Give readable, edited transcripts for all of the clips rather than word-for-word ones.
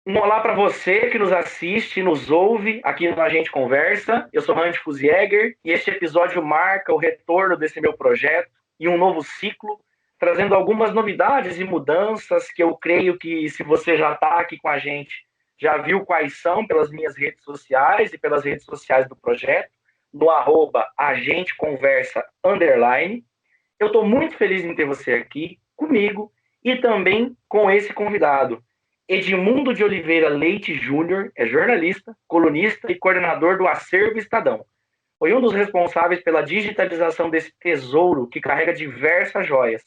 Um olá para você que nos assiste, nos ouve aqui no A Gente Conversa. Eu sou Randy Fuzjäger e este episódio marca o retorno desse meu projeto e um novo ciclo, trazendo algumas novidades e mudanças que eu creio que, se você já está aqui com a gente, já viu quais são pelas minhas redes sociais e pelas redes sociais do projeto, no @agenteconversa_. Eu estou muito feliz em ter você aqui comigo e também com esse convidado. Edmundo de Oliveira Leite Júnior é jornalista, colunista e coordenador do Acervo Estadão. Foi um dos responsáveis pela digitalização desse tesouro que carrega diversas joias.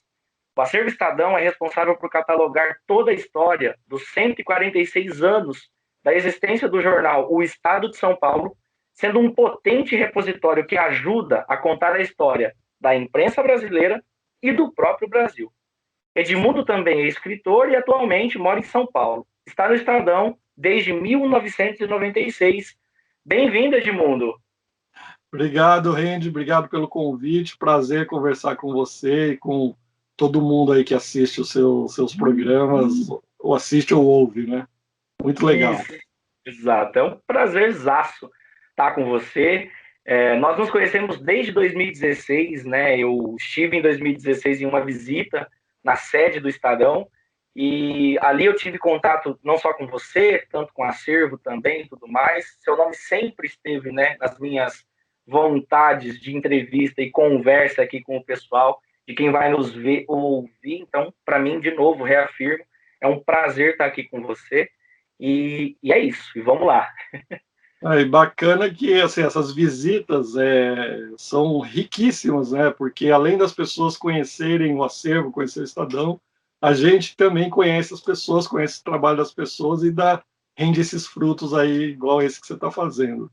O Acervo Estadão é responsável por catalogar toda a história dos 146 anos da existência do jornal O Estado de São Paulo, sendo um potente repositório que ajuda a contar a história da imprensa brasileira e do próprio Brasil. Edmundo também é escritor e atualmente mora em São Paulo. Está no Estadão desde 1996. Bem-vindo, Edmundo. Obrigado, Randy. Obrigado pelo convite. Prazer conversar com você e com todo mundo aí que assiste os seus programas, ou assiste ou ouve, né? Muito legal. Isso, exato. É um prazerzaço estar com você. Nós nos conhecemos desde 2016, né? Eu estive em 2016 em uma visita na sede do Estadão e ali eu tive contato não só com você, tanto com o acervo também e tudo mais. Seu nome sempre esteve, né, nas minhas vontades de entrevista e conversa aqui com o pessoal, de quem vai nos ver ou ouvir. Então, para mim, de novo, reafirmo, é um prazer estar aqui com você. E é isso, e vamos lá. E bacana que assim, essas visitas são riquíssimas, né? Porque além das pessoas conhecerem o acervo, conhecer o Estadão, a gente também conhece as pessoas, conhece o trabalho das pessoas e rende esses frutos aí, igual esse que você está fazendo.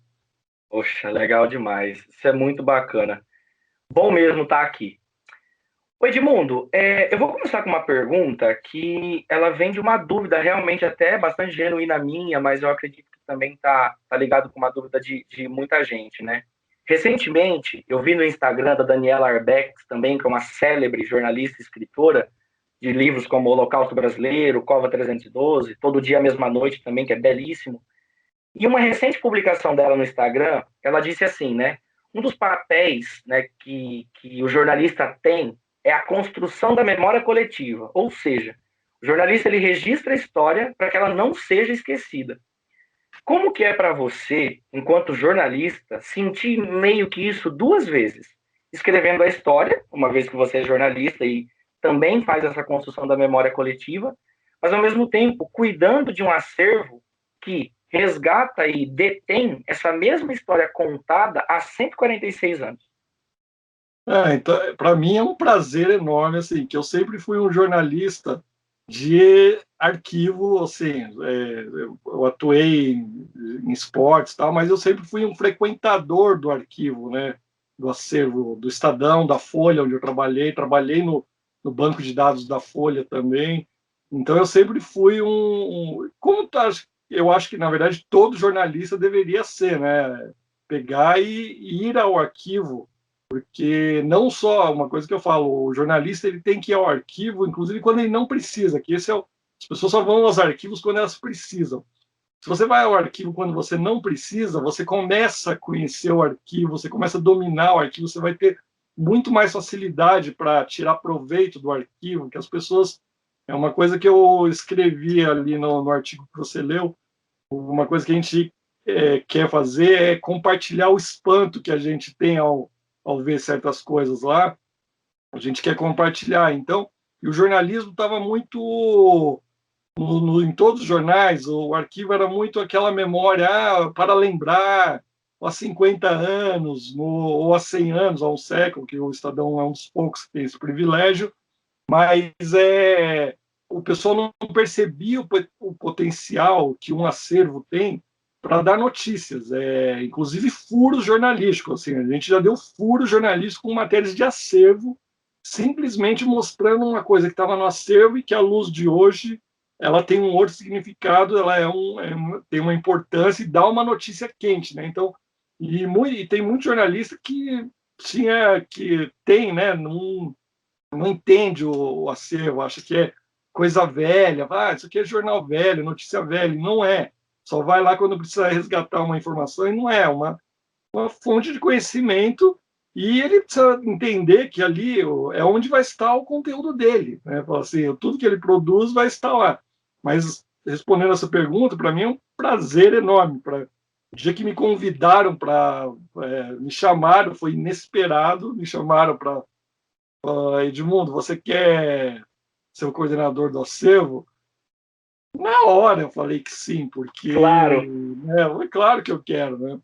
Poxa, legal demais. Isso é muito bacana. Bom mesmo estar aqui. Ô Edmundo, eu vou começar com uma pergunta que ela vem de uma dúvida realmente até bastante genuína minha, mas eu acredito que também tá ligado com uma dúvida de muita gente, né? Recentemente, eu vi no Instagram da Daniela Arbex, também, que é uma célebre jornalista e escritora de livros como Holocausto Brasileiro, Cova 312, Todo Dia, Mesma Noite também, que é belíssimo. E uma recente publicação dela no Instagram, ela disse assim, né? Um dos papéis, né, que o jornalista tem é a construção da memória coletiva, ou seja, o jornalista ele registra a história para que ela não seja esquecida. Como que é para você, enquanto jornalista, sentir meio que isso duas vezes? Escrevendo a história, uma vez que você é jornalista e também faz essa construção da memória coletiva, mas ao mesmo tempo cuidando de um acervo que resgata e detém essa mesma história contada há 146 anos. Então, para mim é um prazer enorme, assim, que eu sempre fui um jornalista de arquivo, assim, eu atuei em esportes, tal, mas eu sempre fui um frequentador do arquivo, né, do acervo do Estadão, da Folha, onde eu trabalhei no banco de dados da Folha também, então eu sempre fui eu acho que, na verdade, todo jornalista deveria ser, né, pegar e ir ao arquivo, porque não só uma coisa que eu falo, o jornalista ele tem que ir ao arquivo, inclusive quando ele não precisa, que as pessoas só vão aos arquivos quando elas precisam. Se você vai ao arquivo quando você não precisa, você começa a conhecer o arquivo, você começa a dominar o arquivo, você vai ter muito mais facilidade para tirar proveito do arquivo, que as pessoas. É uma coisa que eu escrevi ali no artigo que você leu, uma coisa que a gente quer fazer é compartilhar o espanto que a gente tem ao ver certas coisas lá. A gente quer compartilhar. Então, e o jornalismo estava muito em todos os jornais, o arquivo era muito aquela memória para lembrar há 50 anos, ou há 100 anos, há um século, que o Estadão é um dos poucos que tem esse privilégio, mas o pessoal não percebia o potencial que um acervo tem para dar notícias, inclusive furos jornalísticos. Assim, a gente já deu furos jornalísticos com matérias de acervo, simplesmente mostrando uma coisa que estava no acervo e que, à luz de hoje, ela tem um outro significado, ela tem uma importância e dá uma notícia quente. Né? Então, e tem muito jornalista que tem, né, não entende o acervo, acha que coisa velha, isso aqui é jornal velho, notícia velha. Não é. Só vai lá quando precisa resgatar uma informação e não é uma fonte de conhecimento, e ele precisa entender que ali é onde vai estar o conteúdo dele, né? Fala assim, tudo que ele produz vai estar lá. Mas, respondendo essa pergunta, para mim é um prazer enorme. O dia que me convidaram me chamaram, foi inesperado, me chamaram para Edmundo, você quer ser o coordenador do acervo? Na hora eu falei que sim, porque Claro. é claro que eu quero, né?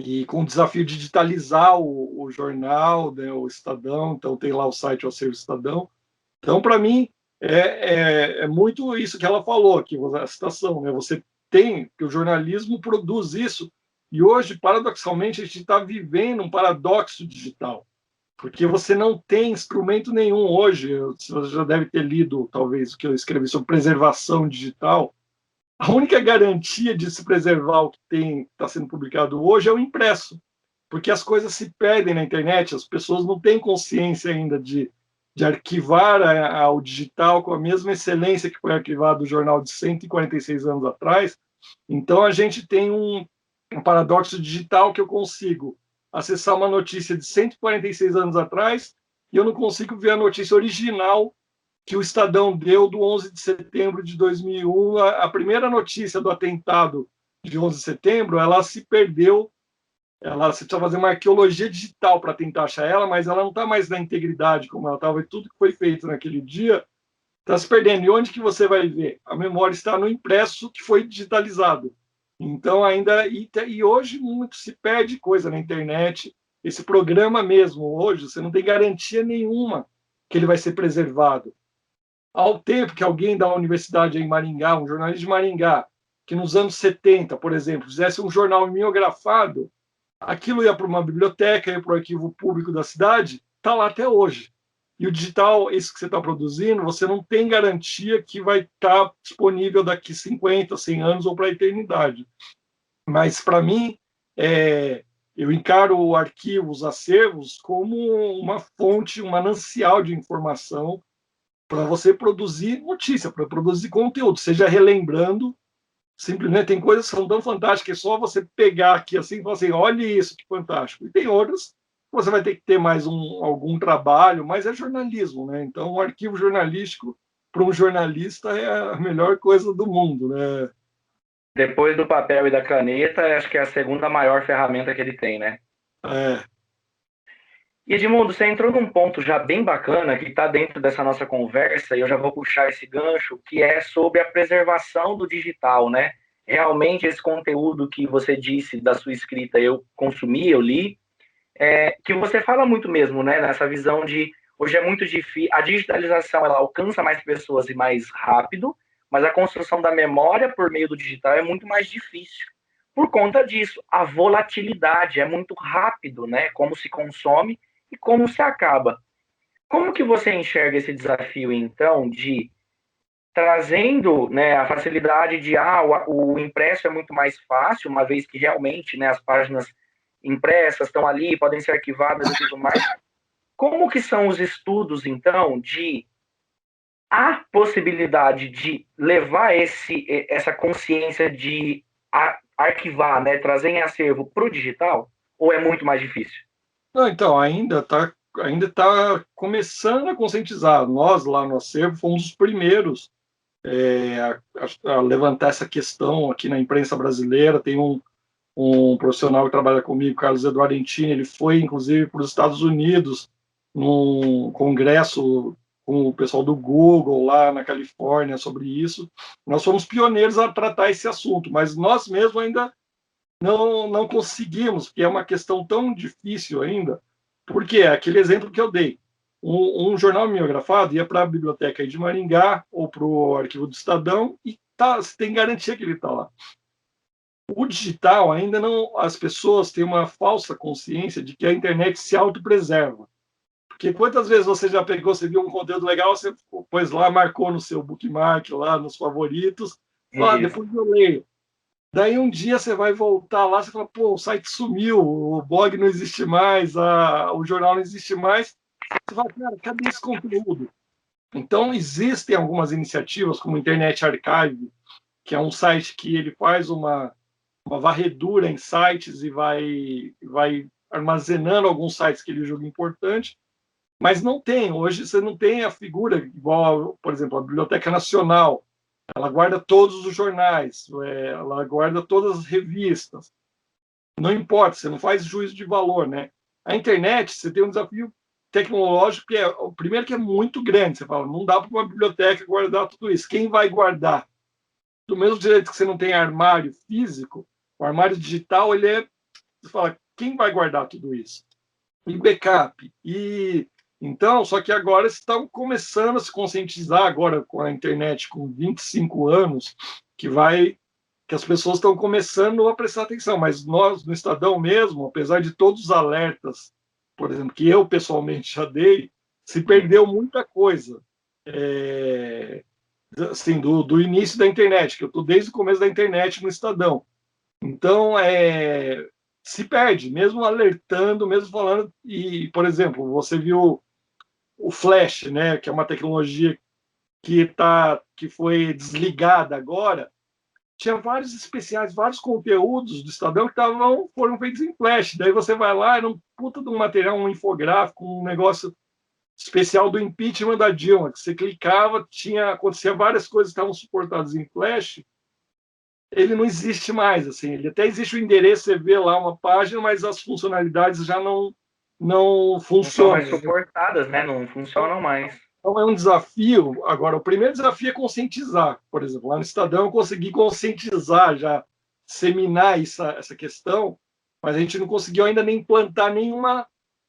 E com o desafio de digitalizar o jornal, né, o Estadão, então tem lá o site O Acervo Estadão. Então, para mim, é muito isso que ela falou aqui, a citação, né? Você tem, que o jornalismo produz isso, e hoje, paradoxalmente, a gente está vivendo um paradoxo digital, porque você não tem instrumento nenhum hoje, você já deve ter lido, talvez, o que eu escrevi sobre preservação digital. A única garantia de se preservar o que está sendo publicado hoje é o impresso, porque as coisas se perdem na internet, as pessoas não têm consciência ainda de arquivar o digital com a mesma excelência que foi arquivado o jornal de 146 anos atrás. Então, a gente tem um paradoxo digital, que eu consigo acessar uma notícia de 146 anos atrás e eu não consigo ver a notícia original que o Estadão deu do 11 de setembro de 2001. A primeira notícia do atentado de 11 de setembro, ela se perdeu, você precisa fazer uma arqueologia digital para tentar achar ela, mas ela não está mais na integridade como ela estava, e tudo que foi feito naquele dia está se perdendo. E onde que você vai ver? A memória está no impresso que foi digitalizado. Então, e hoje muito se perde coisa na internet. Esse programa mesmo, hoje, você não tem garantia nenhuma que ele vai ser preservado. Ao tempo que alguém da universidade em Maringá, um jornalista de Maringá, que nos anos 70, por exemplo, fizesse um jornal mimeografado, aquilo ia para uma biblioteca, ia para o arquivo público da cidade, está lá até hoje. E o digital, esse que você está produzindo, você não tem garantia que vai estar disponível daqui 50, 100 anos ou para a eternidade. Mas, para mim, eu encaro o arquivo, os acervos, como uma fonte, um manancial de informação para você produzir notícia, para produzir conteúdo, seja relembrando, simplesmente tem coisas que são tão fantásticas que é só você pegar aqui assim e falar assim, olha isso, que fantástico. E tem outras que você vai ter que ter mais algum trabalho, mas é jornalismo, né? Então, o arquivo jornalístico para um jornalista é a melhor coisa do mundo, né? Depois do papel e da caneta, acho que é a segunda maior ferramenta que ele tem, né? É. E Edmundo, você entrou num ponto já bem bacana que está dentro dessa nossa conversa, e eu já vou puxar esse gancho, que é sobre a preservação do digital, né? Realmente esse conteúdo que você disse da sua escrita, eu consumi, eu li, que você fala muito mesmo, né? Nessa visão de hoje é muito difícil, a digitalização ela alcança mais pessoas e mais rápido, mas a construção da memória por meio do digital é muito mais difícil. Por conta disso, a volatilidade é muito rápido, né? Como se consome e como se acaba. Como que você enxerga esse desafio, então, de trazendo, né, a facilidade de o impresso é muito mais fácil, uma vez que realmente, né, as páginas impressas estão ali, podem ser arquivadas e tudo mais. Como que são os estudos, então, de a possibilidade de levar essa consciência de arquivar, né, trazer em acervo para o digital, ou é muito mais difícil? Não, então, ainda tá começando a conscientizar. Nós, lá no acervo, fomos os primeiros a levantar essa questão aqui na imprensa brasileira. Tem um profissional que trabalha comigo, Carlos Eduardo Entini, ele foi, inclusive, para os Estados Unidos, num congresso com o pessoal do Google, lá na Califórnia, sobre isso. Nós fomos pioneiros a tratar esse assunto, mas nós mesmos ainda não conseguimos, porque é uma questão tão difícil ainda, porque é aquele exemplo que eu dei. Um jornal mimeografado ia para a biblioteca de Maringá ou para o arquivo do Estadão e você tem garantia que ele está lá. O digital ainda não, as pessoas têm uma falsa consciência de que a internet se autopreserva. Porque quantas vezes você já pegou, você viu um conteúdo legal, você pôs lá, marcou no seu bookmark, lá nos favoritos, depois eu leio. Daí um dia você vai voltar lá, você fala, pô, o site sumiu, o blog não existe mais, o jornal não existe mais. Você fala, cara, cadê esse conteúdo? Então, existem algumas iniciativas, como o Internet Archive, que é um site que ele faz uma varredura em sites e vai armazenando alguns sites que ele julga importante, mas não tem. Hoje você não tem a figura igual, por exemplo, a Biblioteca Nacional. Ela guarda todos os jornais, ela guarda todas as revistas. Não importa, você não faz juízo de valor, né? A internet, você tem um desafio tecnológico que o primeiro que é muito grande. Você fala, não dá para uma biblioteca guardar tudo isso. Quem vai guardar? Do mesmo jeito que você não tem armário físico, o armário digital, você fala, quem vai guardar tudo isso? E backup. Então, só que agora estão começando a se conscientizar, agora com a internet com 25 anos, que as pessoas estão começando a prestar atenção, mas nós, no Estadão mesmo, apesar de todos os alertas, por exemplo, que eu pessoalmente já dei, se perdeu muita coisa. Assim, do início da internet, que eu estou desde o começo da internet no Estadão. Então, se perde, mesmo alertando, mesmo falando. E, por exemplo, você viu o Flash, né, que é uma tecnologia que foi desligada agora. Tinha vários especiais, vários conteúdos do Estadão que foram feitos em Flash. Daí você vai lá, era um puta de um material, um infográfico, um negócio especial do impeachment da Dilma, que você clicava, acontecia várias coisas que estavam suportadas em Flash. Ele não existe mais, assim. Ele até existe o endereço, você vê lá uma página, mas as funcionalidades já não Não são funcionam. mais suportadas, né? Não funcionam mais. Então é um desafio. Agora, o primeiro desafio é conscientizar. Por exemplo, lá no Estadão eu consegui conscientizar, já seminar essa questão, mas a gente não conseguiu ainda nem implantar nenhuma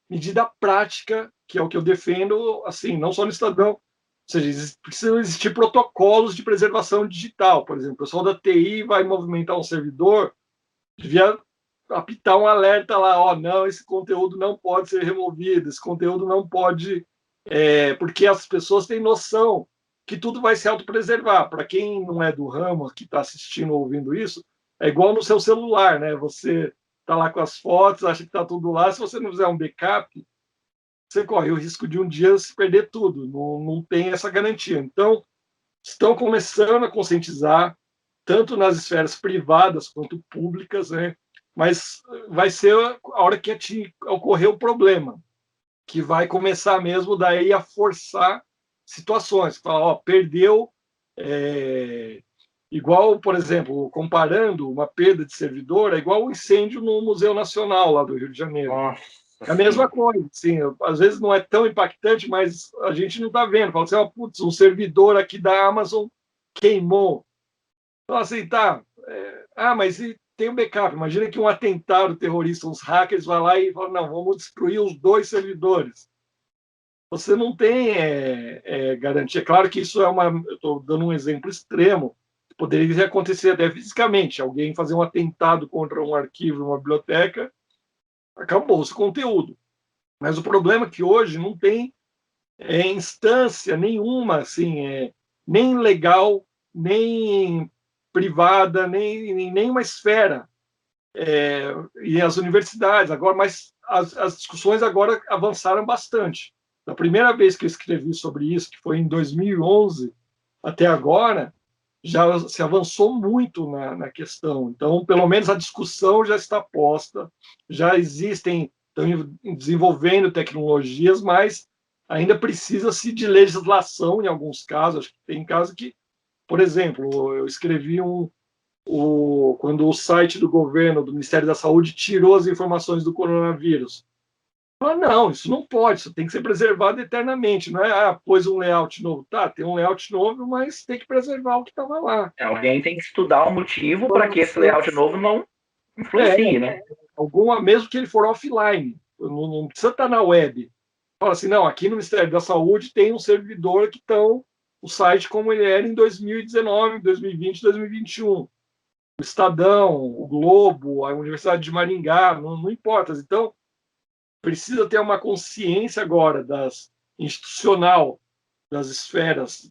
medida prática, que é o que eu defendo, assim, não só no Estadão. Ou seja, precisam existir protocolos de preservação digital. Por exemplo, o pessoal da TI vai movimentar um servidor, devia apitar um alerta lá, não, esse conteúdo não pode ser removido, esse conteúdo não pode, porque as pessoas têm noção que tudo vai se autopreservar. Para quem não é do ramo, que está assistindo ou ouvindo isso, é igual no seu celular, né? Você está lá com as fotos, acha que está tudo lá, se você não fizer um backup, você corre o risco de um dia se perder tudo, não tem essa garantia. Então, estão começando a conscientizar, tanto nas esferas privadas quanto públicas, né? Mas vai ser a hora que ocorrer o problema, que vai começar mesmo daí a forçar situações. Falar, perdeu, igual, por exemplo, comparando uma perda de servidor, é igual o incêndio no Museu Nacional lá do Rio de Janeiro. Nossa, é a mesma coisa, sim. Às vezes não é tão impactante, mas a gente não está vendo. Fala assim, putz, um servidor aqui da Amazon queimou. Então, assim, tá. Mas tem um backup. Imagina que um atentado terrorista, uns hackers, vai lá e fala, não, vamos destruir os 2 servidores. Você não tem garantia. Claro que isso eu estou dando um exemplo extremo. Poderia acontecer até fisicamente. Alguém fazer um atentado contra um arquivo, uma biblioteca, acabou esse conteúdo. Mas o problema é que hoje não tem instância nenhuma, assim, nem legal, nem privada, nem nenhuma esfera. E as universidades agora, mas as discussões agora avançaram bastante. Da primeira vez que eu escrevi sobre isso, que foi em 2011, até agora, já se avançou muito na questão. Então, pelo menos a discussão já está posta, já existem, estão desenvolvendo tecnologias, mas ainda precisa-se de legislação em alguns casos. Acho que tem casos que, por exemplo, eu escrevi quando o site do governo, do Ministério da Saúde, tirou as informações do coronavírus. Não, isso não pode, isso tem que ser preservado eternamente. Não é, pôs um layout novo. Tá, tem um layout novo, mas tem que preservar o que estava lá. Alguém tem que estudar o motivo para que esse layout novo não influencie, né? Mesmo que ele for offline, não precisa estar na web. Fala assim, não, aqui no Ministério da Saúde tem um servidor que estão o site como ele era em 2019, 2020, 2021. O Estadão, o Globo, a Universidade de Maringá, não importa. Então, precisa ter uma consciência agora institucional das esferas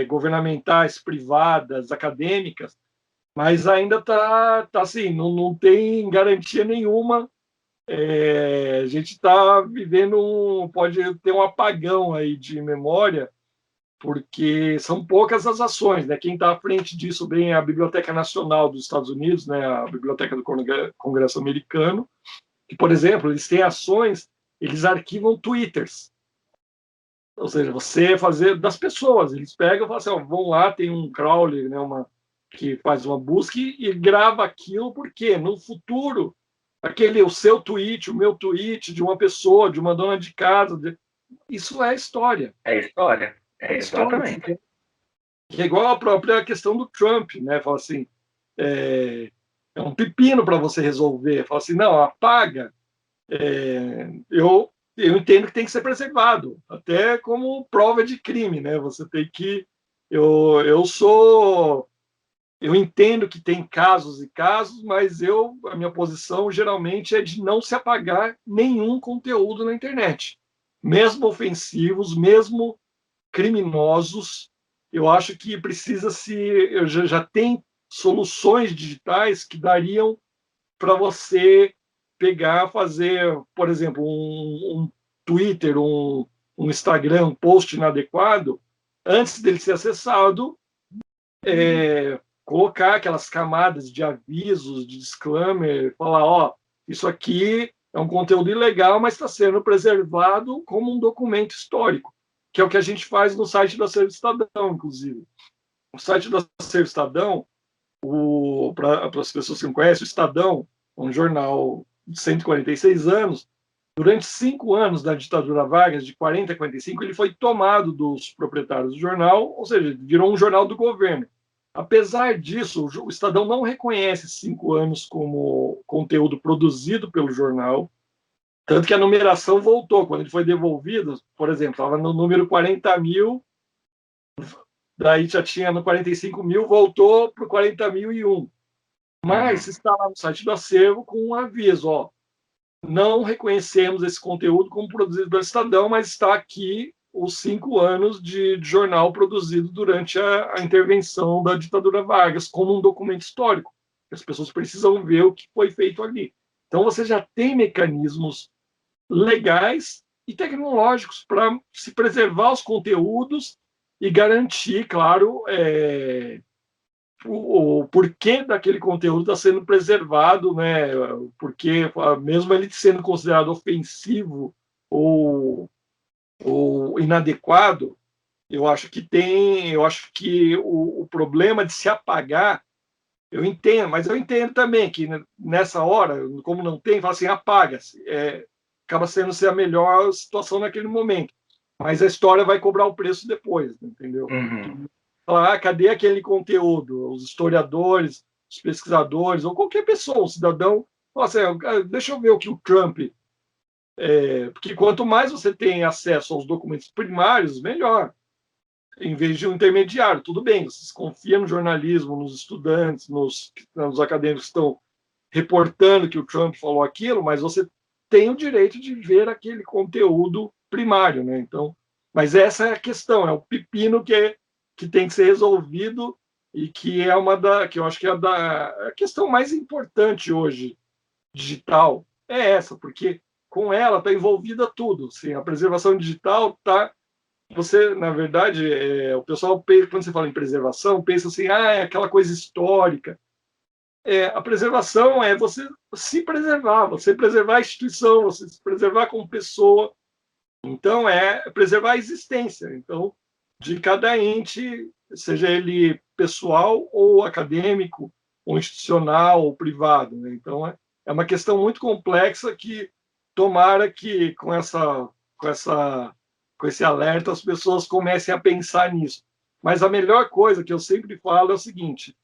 governamentais, privadas, acadêmicas, mas ainda está assim, não tem garantia nenhuma. A gente está vivendo pode ter um apagão aí de memória, porque são poucas as ações, né? Quem está à frente disso bem é a Biblioteca Nacional dos Estados Unidos, né? A Biblioteca do Congresso Americano, que, por exemplo, eles têm ações, eles arquivam twitters. Ou seja, você fazer das pessoas, eles pegam e falam assim, ó, vão lá, tem um crawler, né, que faz uma busca e grava aquilo, porque no futuro, o seu tweet, o meu tweet de uma pessoa, de uma dona de casa, isso é história. É história. É É história. exatamente. Que é igual a própria questão do Trump, né? Fala assim, é um pepino para você resolver. Fala assim, não, apaga. Eu entendo que tem que ser preservado, até como prova de crime, né? Você tem que. Eu entendo que tem casos e casos, mas a minha posição geralmente é de não se apagar nenhum conteúdo na internet, mesmo ofensivos, mesmo criminosos. Eu acho que já tem soluções digitais que dariam para você pegar, fazer, por exemplo, um Twitter, um Instagram, um post inadequado, antes dele ser acessado, colocar aquelas camadas de avisos, de disclaimer, falar, ó, isso aqui é um conteúdo ilegal, mas está sendo preservado como um documento histórico, que é o que a gente faz no site do Acervo Estadão, inclusive. O site do Acervo Estadão, para as pessoas que não conhecem, o Estadão, um jornal de 146 anos, durante 5 anos da ditadura Vargas, de 40 a 45, ele foi tomado dos proprietários do jornal, ou seja, virou um jornal do governo. Apesar disso, o Estadão não reconhece 5 anos como conteúdo produzido pelo jornal, tanto que a numeração voltou. Quando ele foi devolvido, por exemplo, estava no número 40.000, daí já tinha no 45.000, voltou para o 40.001. Mas está lá no site do acervo com um aviso, ó, não reconhecemos esse conteúdo como produzido pelo Estadão, mas está aqui os 5 anos de jornal produzido durante a intervenção da ditadura Vargas, como um documento histórico. As pessoas precisam ver o que foi feito ali. Então, você já tem mecanismos legais e tecnológicos para se preservar os conteúdos e garantir, claro, o porquê daquele conteúdo está sendo preservado, né? Porque mesmo ele sendo considerado ofensivo ou inadequado, eu acho que o problema de se apagar, eu entendo, mas eu entendo também que nessa hora, como não tem, fala assim, apaga-se. Acaba sendo ser a melhor situação naquele momento. Mas a história vai cobrar o preço depois, entendeu? Uhum. Falar, cadê aquele conteúdo? Os historiadores, os pesquisadores, ou qualquer pessoa, um cidadão, fala assim, deixa eu ver o que o Trump. Porque quanto mais você tem acesso aos documentos primários, melhor. Em vez de um intermediário. Tudo bem, vocês confiam no jornalismo, nos estudantes, nos acadêmicos que estão reportando que o Trump falou aquilo, mas você tem o direito de ver aquele conteúdo primário, né? Então, mas essa é a questão, é o pepino que tem que ser resolvido e que é que eu acho que é a questão mais importante hoje digital é essa, porque com ela está envolvida tudo. Assim, a preservação digital está. Você, na verdade, o pessoal, quando você fala em preservação, pensa assim, é aquela coisa histórica. A preservação é você se preservar, você preservar a instituição, você se preservar como pessoa. Então, é preservar a existência. Então, de cada ente, seja ele pessoal ou acadêmico, ou institucional, ou privado. Né? Então, é uma questão muito complexa que tomara que com esse alerta as pessoas comecem a pensar nisso. Mas a melhor coisa que eu sempre falo é o seguinte: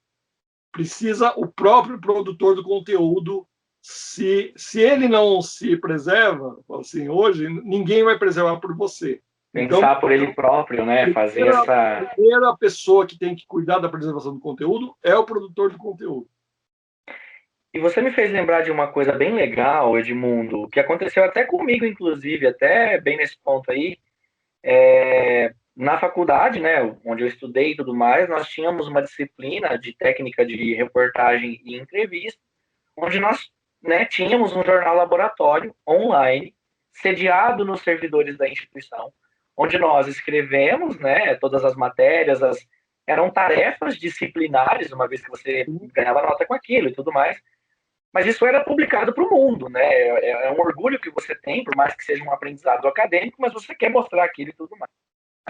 precisa o próprio produtor do conteúdo, se ele não se preserva, assim, hoje ninguém vai preservar por você. Então, Pensar por ele próprio, né? Fazer a primeira pessoa que tem que cuidar da preservação do conteúdo é o produtor do conteúdo. E você me fez lembrar de uma coisa bem legal, Edmundo, que aconteceu até comigo, inclusive, até bem nesse ponto aí. Na faculdade, né, onde eu estudei e tudo mais, nós tínhamos uma disciplina de técnica de reportagem e entrevista, onde nós, né, tínhamos um jornal laboratório online, sediado nos servidores da instituição, onde nós escrevemos, né, todas as matérias, eram tarefas disciplinares, uma vez que você ganhava nota com aquilo e tudo mais, mas isso era publicado para o mundo, né? É um orgulho que você tem, por mais que seja um aprendizado acadêmico, mas você quer mostrar aquilo e tudo mais.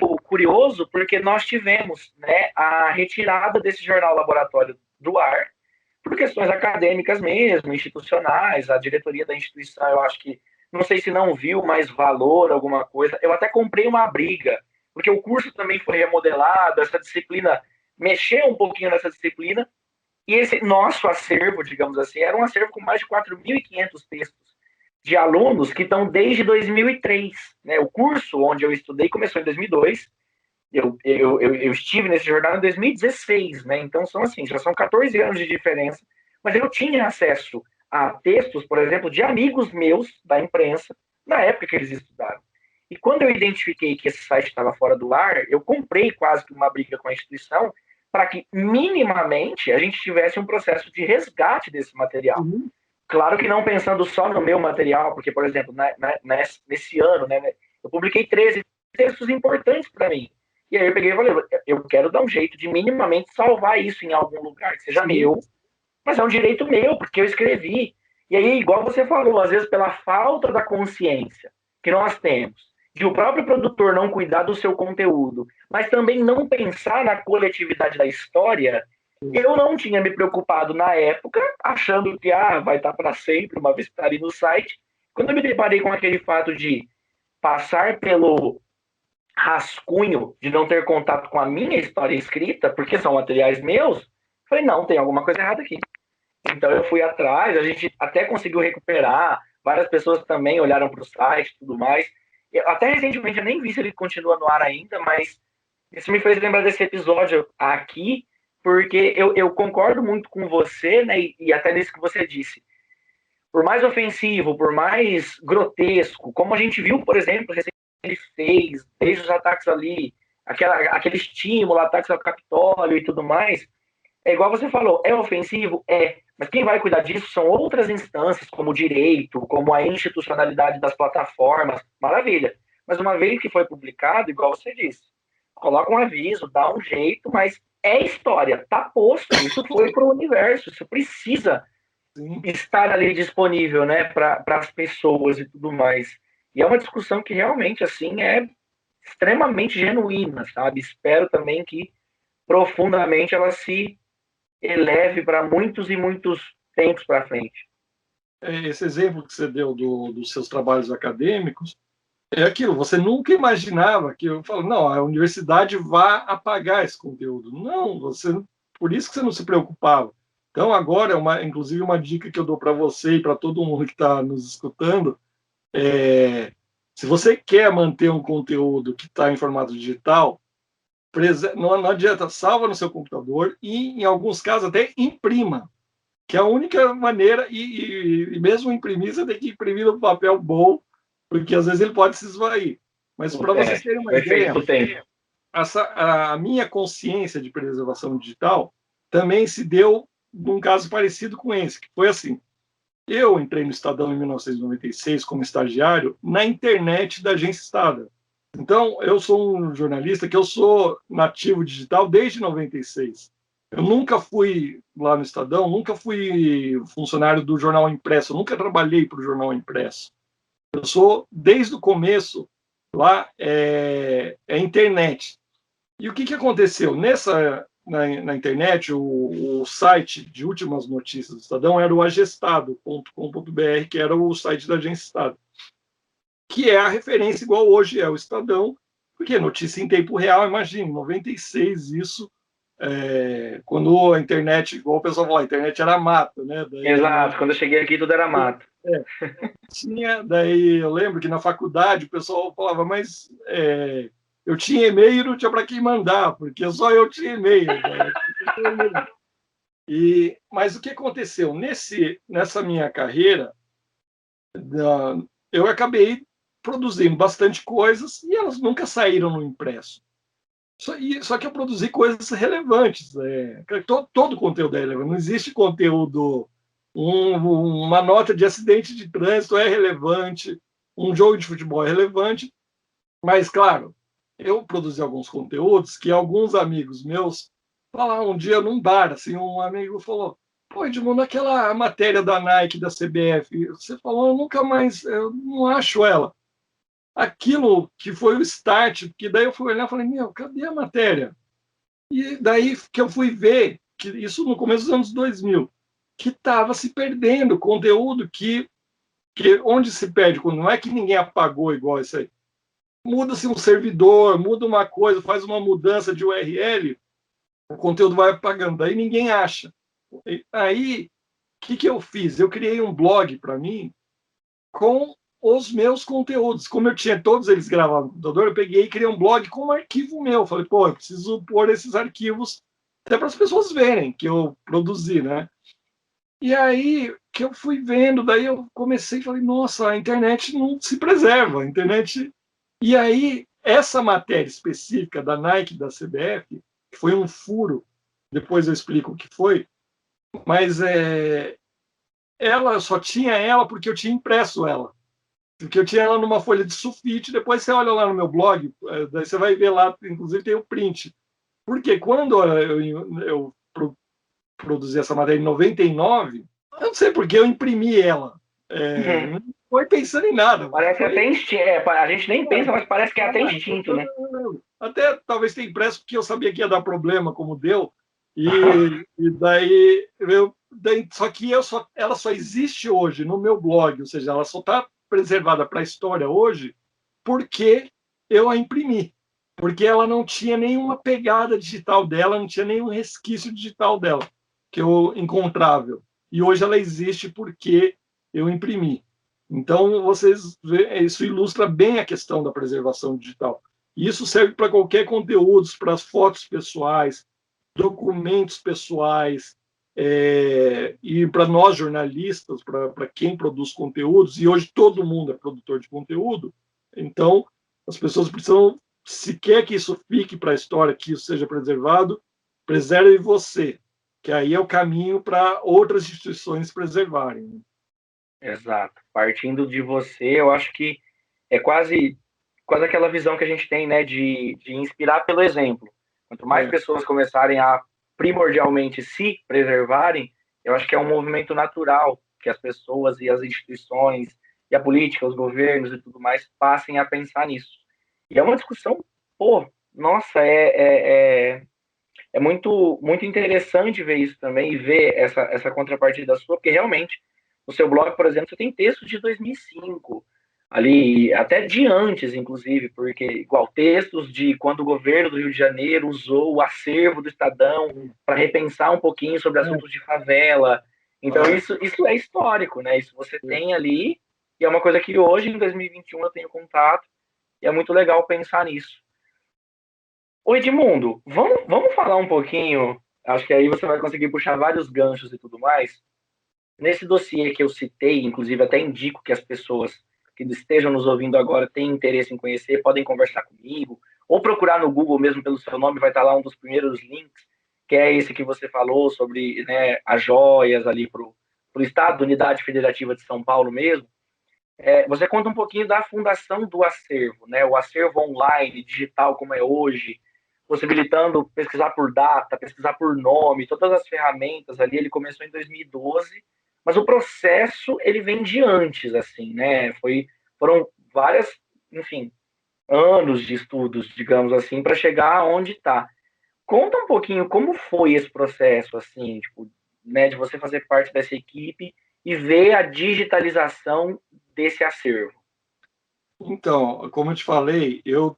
O curioso, porque nós tivemos, né, a retirada desse jornal laboratório do ar, por questões acadêmicas mesmo, institucionais, a diretoria da instituição, eu acho que, não sei se não viu mais valor, alguma coisa, eu até comprei uma briga, porque o curso também foi remodelado, essa disciplina, mexeu um pouquinho nessa disciplina, e esse nosso acervo, digamos assim, era um acervo com mais de 4.500 textos de alunos que estão desde 2003. Né? O curso onde eu estudei começou em 2002, eu estive nesse jornal em 2016, né? Então são assim, já são 14 anos de diferença, mas eu tinha acesso a textos, por exemplo, de amigos meus da imprensa, na época que eles estudaram. E quando eu identifiquei que esse site estava fora do ar, eu comprei quase que uma briga com a instituição para que minimamente a gente tivesse um processo de resgate desse material. Uhum. Claro que não pensando só no meu material, porque, por exemplo, nesse ano, né, eu publiquei 13 textos importantes para mim. E aí eu peguei e falei, eu quero dar um jeito de minimamente salvar isso em algum lugar, que seja meu, mas é um direito meu, porque eu escrevi. E aí, igual você falou, às vezes pela falta da consciência que nós temos, de o próprio produtor não cuidar do seu conteúdo, mas também não pensar na coletividade da história, eu não tinha me preocupado na época, achando que vai estar para sempre, uma vez que está ali no site. Quando eu me deparei com aquele fato de passar pelo rascunho de não ter contato com a minha história escrita, porque são materiais meus, falei, não, tem alguma coisa errada aqui. Então eu fui atrás, a gente até conseguiu recuperar, várias pessoas também olharam para o site e tudo mais. Até recentemente eu nem vi se ele continua no ar ainda, mas isso me fez lembrar desse episódio aqui, porque eu concordo muito com você, né, e até nisso que você disse. Por mais ofensivo, por mais grotesco, como a gente viu, por exemplo, ele fez, desde os ataques ali, aquele estímulo, ataques ao Capitólio e tudo mais, é igual você falou, é ofensivo? É. Mas quem vai cuidar disso são outras instâncias, como o direito, como a institucionalidade das plataformas. Maravilha. Mas uma vez que foi publicado, igual você disse, coloca um aviso, dá um jeito, mas é história, tá posto, isso foi para o universo, isso precisa estar ali disponível, né, para as pessoas e tudo mais. E é uma discussão que realmente, assim, é extremamente genuína, sabe? Espero também que profundamente ela se eleve para muitos e muitos tempos para frente. Esse exemplo que você deu dos seus trabalhos acadêmicos é aquilo, você nunca imaginava que eu falo, não, a universidade vai apagar esse conteúdo. Não, por isso que você não se preocupava. Então, agora, inclusive, uma dica que eu dou para você e para todo mundo que está nos escutando, se você quer manter um conteúdo que está em formato digital, não adianta, salva no seu computador e, em alguns casos, até imprima, que é a única maneira, e mesmo imprimir, você tem que imprimir no papel bom, porque às vezes ele pode se esvair. Mas para vocês terem uma ideia, a minha consciência de preservação digital também se deu num caso parecido com esse, que foi assim. Eu entrei no Estadão em 1996 como estagiário na internet da Agência Estado. Então, eu sou um jornalista que eu sou nativo digital desde 96. Eu nunca fui lá no Estadão, nunca fui funcionário do jornal impresso, nunca trabalhei para o jornal impresso. Eu sou, desde o começo, lá é internet. E o que aconteceu? Na internet, o site de últimas notícias do Estadão era o agestado.com.br, que era o site da Agência Estado, que é a referência igual hoje é o Estadão, porque notícia em tempo real, imagina, 96 isso, quando a internet, igual o pessoal fala, a internet era mato, né? Exato, quando eu cheguei aqui tudo era mato. Daí eu lembro que na faculdade o pessoal falava, mas eu tinha e-mail e não tinha para quem mandar, porque só eu tinha e-mail. Né? Mas o que aconteceu? Nessa minha carreira, eu acabei produzindo bastante coisas e elas nunca saíram no impresso. Só que eu produzi coisas relevantes. Todo conteúdo é relevante. Não existe conteúdo... uma nota de acidente de trânsito é relevante, um jogo de futebol é relevante, Mas, claro, eu produzi alguns conteúdos que alguns amigos meus falaram um dia num bar, assim, um amigo falou: pô, Edmundo, aquela matéria da Nike, da CBF, você falou, eu nunca mais, eu não acho ela. Aquilo que foi o start, porque daí eu fui olhar e falei, meu, cadê a matéria? E daí que eu fui ver, que isso no começo dos anos 2000, que estava se perdendo conteúdo que onde se perde, quando não é que ninguém apagou igual isso aí. Muda-se um servidor, muda uma coisa, faz uma mudança de URL, o conteúdo vai apagando, daí ninguém acha. Aí, o que eu fiz? Eu criei um blog para mim com os meus conteúdos. Como eu tinha todos eles gravados no computador, eu peguei e criei um blog com um arquivo meu. Falei, pô, eu preciso pôr esses arquivos até para as pessoas verem que eu produzi, né? E aí que eu fui vendo, daí eu comecei e falei, nossa, a internet não se preserva, a internet. E aí, essa matéria específica da Nike, da CBF, que foi um furo, depois eu explico o que foi, mas ela só tinha ela porque eu tinha impresso ela. Porque eu tinha ela numa folha de sulfite, depois você olha lá no meu blog, daí você vai ver lá, inclusive tem o print. Porque quando eu produzi essa matéria em 99, eu não sei porque eu imprimi ela. Uhum. Não foi pensando em nada. Parece Foi, até instinto. A gente nem pensa, mas parece que é até instinto, né? até talvez tenha impresso porque eu sabia que ia dar problema, como deu. E daí, só que ela só existe hoje no meu blog, ou seja, ela só está preservada para a história hoje porque eu a imprimi. Porque ela não tinha nenhuma pegada digital dela, não tinha nenhum resquício digital dela que eu encontrável. E hoje ela existe porque eu imprimi. Então, vocês isso ilustra bem a questão da preservação digital. E isso serve para qualquer conteúdo, para as fotos pessoais, documentos pessoais, e para nós jornalistas, para quem produz conteúdos, e hoje todo mundo é produtor de conteúdo, então as pessoas precisam, se quer que isso fique para a história, que isso seja preservado, preserve você, que aí é o caminho para outras instituições preservarem. Exato. Partindo de você, eu acho que é quase aquela visão que a gente tem, né, de inspirar pelo exemplo. Quanto mais É, pessoas começarem a primordialmente se preservarem, eu acho que é um movimento natural que as pessoas e as instituições e a política, os governos e tudo mais passem a pensar nisso. E é uma discussão, pô, nossa, é muito interessante ver isso também e ver essa contrapartida sua, porque realmente no seu blog, por exemplo, você tem textos de 2005, ali, até de antes, inclusive, porque, igual, textos de quando o governo do Rio de Janeiro usou o acervo do Estadão para repensar um pouquinho sobre assuntos de favela. Então, isso é histórico, né? Isso você tem ali, e é uma coisa que hoje, em 2021, eu tenho contato, e é muito legal pensar nisso. Ô Edmundo, vamos falar um pouquinho, acho que aí você vai conseguir puxar vários ganchos e tudo mais. Nesse dossiê que eu citei, inclusive até indico que as pessoas que estejam nos ouvindo agora têm interesse em conhecer, podem conversar comigo, ou procurar no Google mesmo pelo seu nome, vai estar lá um dos primeiros links, que é esse que você falou sobre, né, as joias ali para o Estado, Unidade Federativa de São Paulo mesmo. Você conta um pouquinho da fundação do acervo, né, o acervo online, digital como é hoje, possibilitando pesquisar por data, pesquisar por nome, todas as ferramentas ali. Ele começou em 2012, mas o processo ele vem de antes, assim, né? Foram várias, enfim, anos de estudos, digamos assim, para chegar onde está. Conta um pouquinho como foi esse processo, assim, tipo, né, de você fazer parte dessa equipe e ver a digitalização desse acervo. então, como eu te falei, eu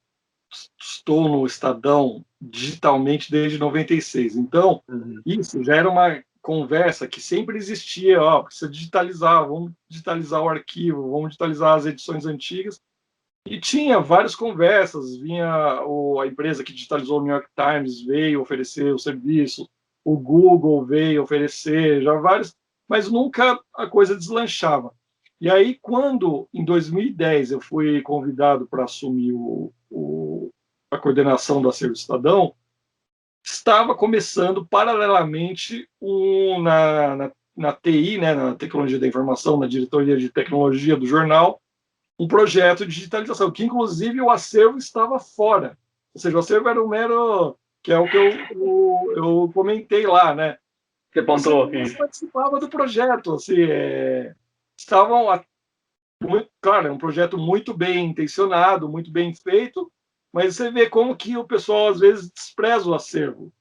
estou no Estadão digitalmente desde 96. Então, Uhum. isso já era uma conversa que sempre existia, ó, precisa digitalizar, vamos digitalizar o arquivo, vamos digitalizar as edições antigas. E tinha várias conversas, vinha a empresa que digitalizou o New York Times veio oferecer o serviço, o Google veio oferecer, já vários, mas nunca a coisa deslanchava. E aí, quando, em 2010, eu fui convidado para assumir a coordenação do Acervo Estadão, estava começando paralelamente na TI, né, na Tecnologia da Informação, na diretoria de tecnologia do jornal, um projeto de digitalização, que inclusive o acervo estava fora. Ou seja, o acervo era um mero, que é o que eu comentei lá, né? Você pontuou Você isso. participava do projeto, assim, estavam, claro, é um projeto muito bem intencionado, muito bem feito, mas você vê como que o pessoal às vezes despreza o acervo.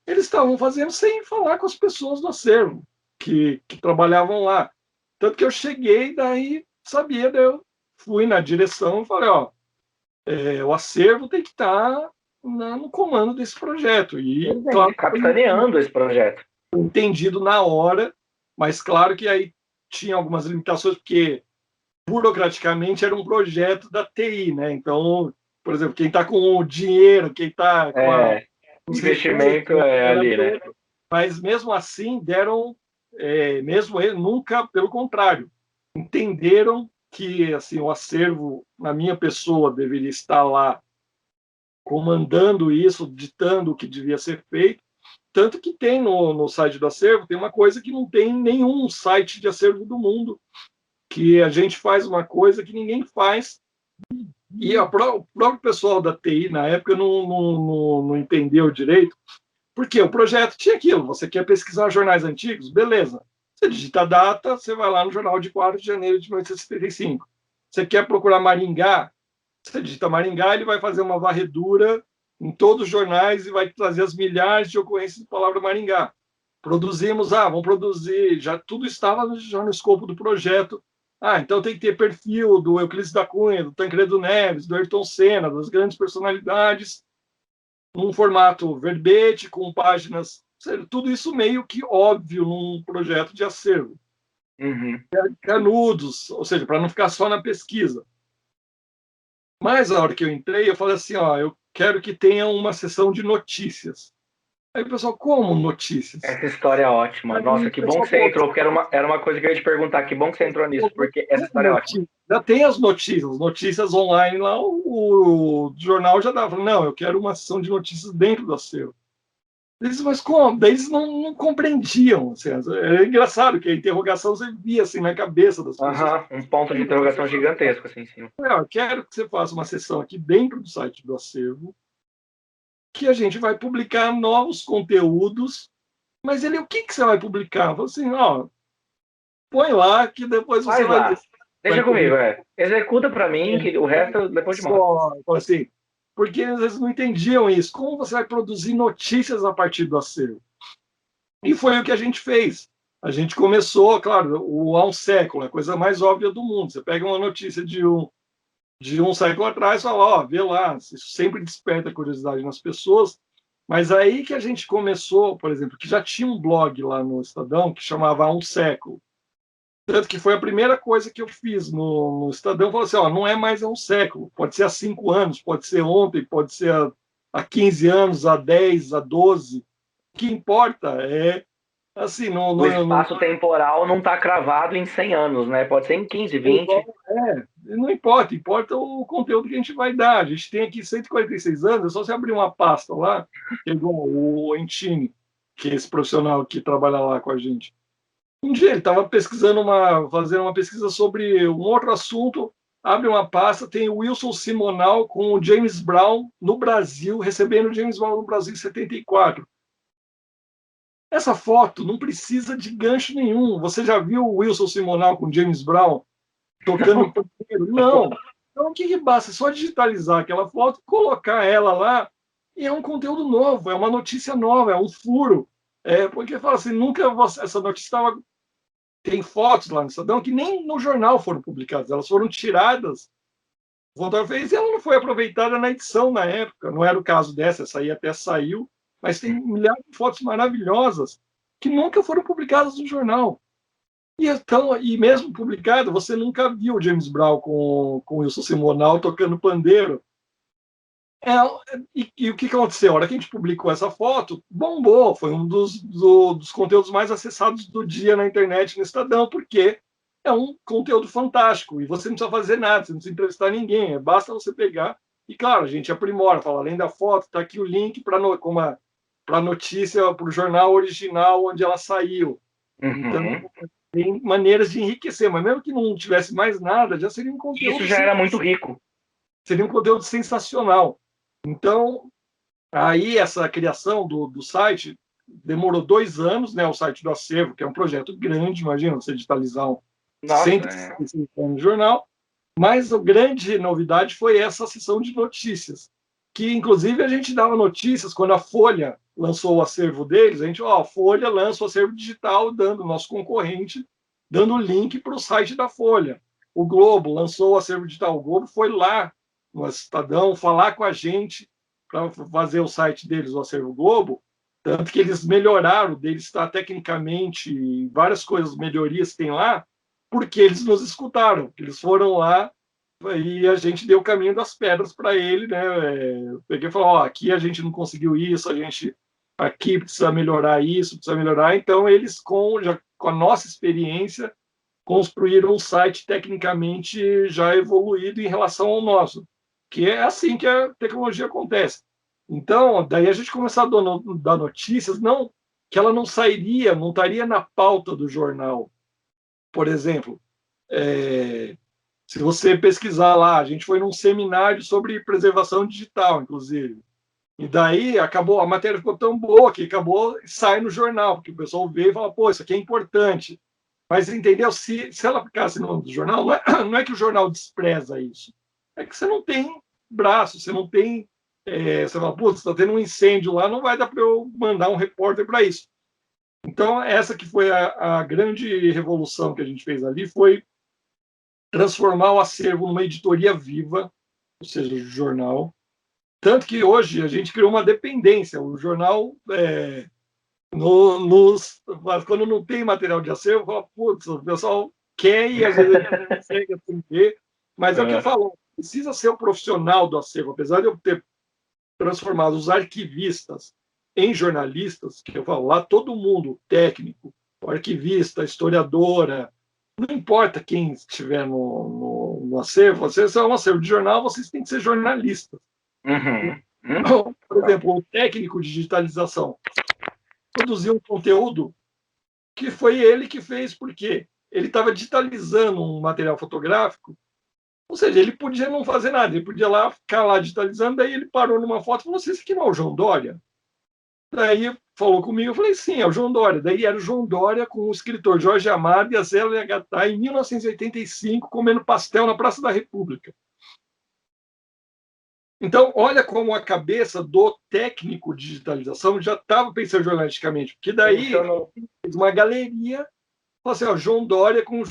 Eles estavam fazendo sem falar com as pessoas do acervo que trabalhavam lá. Tanto que eu cheguei, daí sabia, daí eu fui na direção e falei, ó, o acervo tem que estar no comando desse projeto. E, claro, Capitaneando esse projeto. entendido na hora, mas claro que aí tinha algumas limitações, porque burocraticamente era um projeto da TI, né? Então, por exemplo, quem está com o dinheiro, quem está com os investimento recursos, ali, né? mas mesmo assim deram, mesmo ele, nunca, pelo contrário, entenderam que assim o acervo na minha pessoa deveria estar lá comandando isso, ditando o que devia ser feito. Tanto que tem no site do acervo, tem uma coisa que não tem em nenhum site de acervo do mundo, que a gente faz uma coisa que ninguém faz. E o próprio pessoal da TI, na época, não entendeu direito, porque o projeto tinha aquilo, você quer pesquisar jornais antigos? Beleza. Você digita a data, você vai lá no jornal de 4 de janeiro de 1975. Você quer procurar Maringá? Você digita Maringá, ele vai fazer uma varredura em todos os jornais e vai trazer as milhares de ocorrências de palavra Maringá. Produzimos, vamos produzir, já tudo estava já no escopo do projeto. Então tem que ter perfil do Euclides da Cunha, do Tancredo Neves, do Ayrton Senna, das grandes personalidades, num formato verbete, com páginas, tudo isso meio que óbvio num projeto de acervo. Uhum. Canudos, ou seja, para não ficar só na pesquisa. Mas a hora que eu entrei, eu falei assim, eu quero que tenha uma sessão de notícias. Aí o pessoal, como notícias? Essa história é ótima. Nossa, que bom que você entrou, porque era uma coisa que eu ia te perguntar. Que bom que você entrou nisso, porque essa história é ótima. Já tem as notícias online lá, o jornal já dava. Não, eu quero uma sessão de notícias dentro do acervo. Eles, mas como? Daí eles não compreendiam. Assim, era engraçado que a interrogação você via assim, na cabeça das pessoas. Um ponto de interrogação gigantesco assim em cima. Eu quero que você faça uma sessão aqui dentro do site do acervo, que a gente vai publicar novos conteúdos. Mas o que você vai publicar? Eu falei assim, põe lá que depois você vai ver. Deixa comigo, executa para mim, que o resto depois de mostra. Assim, porque eles não entendiam isso. Como você vai produzir notícias a partir do acervo? E foi o que a gente fez. A gente começou, claro, há um século, a coisa mais óbvia do mundo. Você pega uma notícia de um século atrás e fala, vê lá. Isso sempre desperta curiosidade nas pessoas. Mas aí que a gente começou, por exemplo, que já tinha um blog lá no Estadão que chamava Há um Século. Tanto que foi a primeira coisa que eu fiz no Estadão. Falei assim, não é mais há um século. Pode ser há 5 anos, pode ser ontem, pode ser há 15 anos, há 10, há 12. O que importa é, assim... O espaço temporal não está cravado em 100 anos, né? Pode ser em 15, 20. Não importa. Importa o conteúdo que a gente vai dar. A gente tem aqui 146 anos, é só você abrir uma pasta lá, que é igual o Entini, que é esse profissional que trabalha lá com a gente. Um dia ele estava fazendo uma pesquisa sobre um outro assunto, abre uma pasta, tem o Wilson Simonal com o James Brown no Brasil, recebendo o James Brown no Brasil em 74. Essa foto não precisa de gancho nenhum. Você já viu o Wilson Simonal com o James Brown tocando pandeiro? Não. Então o que basta? É só digitalizar aquela foto, colocar ela lá, e é um conteúdo novo, é uma notícia nova, é um furo. Porque fala assim, essa notícia estava... Tem fotos lá no Estadão que nem no jornal foram publicadas, elas foram tiradas. O Vontor fez e ela não foi aproveitada na edição na época. Não era o caso dessa, essa aí até saiu, mas tem milhares de fotos maravilhosas que nunca foram publicadas no jornal. E mesmo publicado, você nunca viu o James Brown com o Wilson Simonal tocando pandeiro. E o que aconteceu? A hora que a gente publicou essa foto, bombou. Foi um dos conteúdos mais acessados do dia na internet, no Estadão, porque é um conteúdo fantástico. E você não precisa fazer nada, você não precisa entrevistar ninguém. Basta você pegar. E, claro, a gente aprimora. Fala, além da foto, está aqui o link para a notícia, para o jornal original onde ela saiu. Uhum. Então, tem maneiras de enriquecer, mas mesmo que não tivesse mais nada, já seria um conteúdo. Isso já era muito rico. Seria um conteúdo sensacional. Então, aí essa criação do site demorou 2 anos, né? O site do Acervo, que é um projeto grande, imagina você digitalizar um 150 anos de jornal. Mas a grande novidade foi essa sessão de notícias, que inclusive a gente dava notícias quando a Folha lançou o acervo deles. A gente, a Folha lança o acervo digital, dando nosso concorrente, dando o link para o site da Folha. O Globo lançou o acervo digital. O Globo foi lá no Estadão falar com a gente para fazer o site deles, o Acervo Globo, tanto que eles melhoraram, deles está tecnicamente, várias coisas, melhorias tem lá, porque eles nos escutaram, eles foram lá e a gente deu o caminho das pedras para ele, né? Eu peguei e falei, aqui a gente não conseguiu isso, a gente aqui precisa melhorar isso, precisa melhorar. Então eles com a nossa experiência construíram um site tecnicamente já evoluído em relação ao nosso, que é assim que a tecnologia acontece. Então, daí a gente começou a dar notícias, não que ela não sairia, não estaria na pauta do jornal. Por exemplo, se você pesquisar lá, a gente foi num seminário sobre preservação digital, inclusive. E daí acabou, a matéria ficou tão boa que acabou sai no jornal, porque o pessoal vê e fala, pô, isso aqui é importante. Mas entendeu? Se ela ficasse no jornal, não é que o jornal despreza isso. É que você não tem braço, você não tem. Você fala, putz, está tendo um incêndio lá, não vai dar para eu mandar um repórter para isso. Então, essa que foi a grande revolução que a gente fez ali, foi transformar o acervo numa editoria viva, ou seja, o jornal. Tanto que hoje a gente criou uma dependência. O jornal, quando não tem material de acervo, fala, putz, o pessoal quer e às vezes ele não consegue atender. Mas é o que eu falo, precisa ser o profissional do acervo. Apesar de eu ter transformado os arquivistas em jornalistas, que eu falo lá, todo mundo, técnico, arquivista, historiadora, não importa quem estiver no acervo, vocês é um acervo de jornal, vocês têm que ser jornalistas. Por exemplo, o técnico de digitalização produziu um conteúdo que foi ele que fez, porque ele estava digitalizando um material fotográfico, ou seja, ele podia não fazer nada, ele podia lá ficar lá digitalizando, daí ele parou numa foto e falou assim, esse aqui não é o João Dória? Daí falou comigo, eu falei, sim, é o João Dória. Daí era o João Dória com o escritor Jorge Amado e a Zélia Gattai em 1985, comendo pastel na Praça da República. Então, olha como a cabeça do técnico de digitalização já estava pensando jornalisticamente, porque daí fez uma galeria, falou assim, João Dória com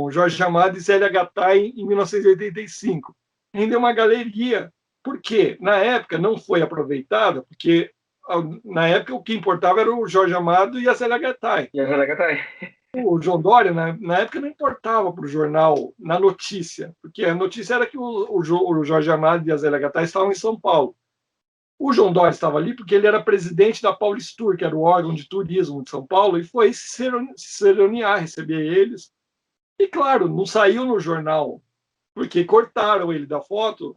Jorge Amado e Zélia Gattai em 1985. Rendeu uma galeria, porque na época não foi aproveitada, porque na época o que importava era o Jorge Amado e a Zélia Gattai. O João Dória, na época, não importava para o jornal, na notícia, porque a notícia era que o Jorge Amado e a Zélia Gattai estavam em São Paulo. O João Dória estava ali porque ele era presidente da Paulistur, que era o órgão de turismo de São Paulo, e foi se cerimoniar, receber eles. E, claro, não saiu no jornal, porque cortaram ele da foto,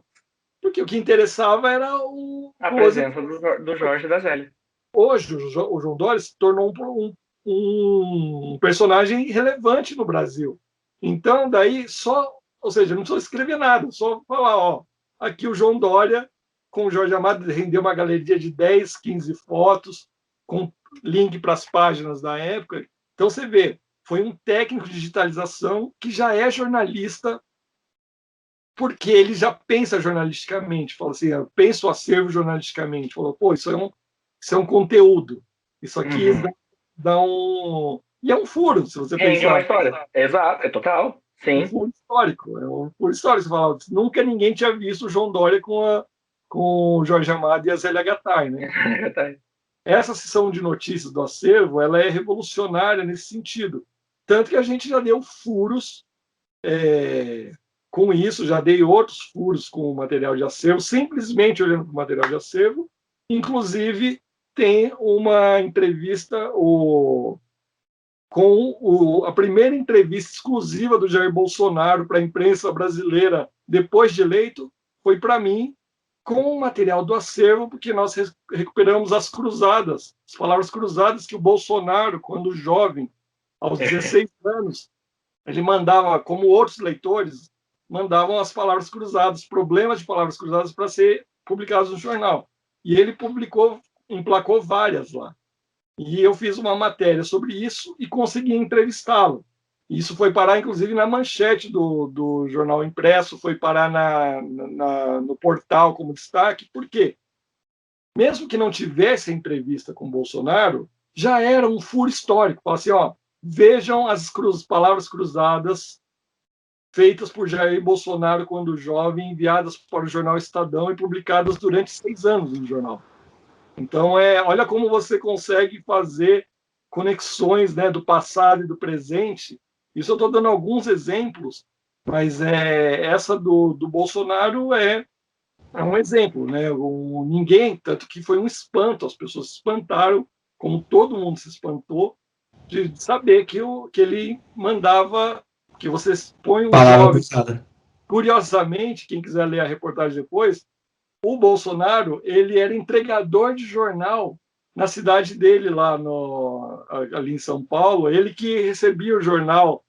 porque o que interessava era a presença do Jorge e da Zélia. Hoje, o João Dória se tornou um personagem relevante no Brasil. Então, daí ou seja, não precisa escrever nada, só falar, aqui o João Dória com o Jorge Amado rendeu uma galeria de 10, 15 fotos, com link para as páginas da época. Então, você vê, foi um técnico de digitalização que já é jornalista, porque ele já pensa jornalisticamente, fala assim, eu penso o acervo jornalisticamente, falou, pô, isso é um conteúdo, isso aqui dá um... E é um furo, se você pensar. É uma história, exato, é total, sim. É um furo histórico, você fala, nunca ninguém tinha visto o João Dória com o Jorge Amado e a Zélia Gattai, né? Essa sessão de notícias do acervo, ela é revolucionária nesse sentido, tanto que a gente já deu furos com isso, já dei outros furos com o material de acervo, simplesmente olhando para o material de acervo. Inclusive, tem uma entrevista a primeira entrevista exclusiva do Jair Bolsonaro para a imprensa brasileira depois de eleito, foi para mim, com o material do acervo, porque nós recuperamos as palavras cruzadas que o Bolsonaro, quando jovem, aos 16 anos, ele mandava, como outros leitores, mandavam as palavras cruzadas, problemas de palavras cruzadas para ser publicados no jornal. E ele emplacou várias lá. E eu fiz uma matéria sobre isso e consegui entrevistá-lo. Isso foi parar, inclusive, na manchete do jornal impresso, foi parar no portal como destaque. Por quê? Mesmo que não tivesse a entrevista com Bolsonaro, já era um furo histórico. Fala assim, vejam as palavras cruzadas feitas por Jair Bolsonaro quando jovem, enviadas para o jornal Estadão e publicadas durante 6 anos no jornal. Então, olha como você consegue fazer conexões, né, do passado e do presente. Isso eu estou dando alguns exemplos, mas essa do Bolsonaro é um exemplo, né? Ninguém, tanto que foi um espanto, as pessoas se espantaram, como todo mundo se espantou, de saber que ele mandava, que você põe um Palavra jovem. Curiosamente, quem quiser ler a reportagem depois, o Bolsonaro, ele era entregador de jornal na cidade dele, ali em São Paulo. Ele que recebia o jornal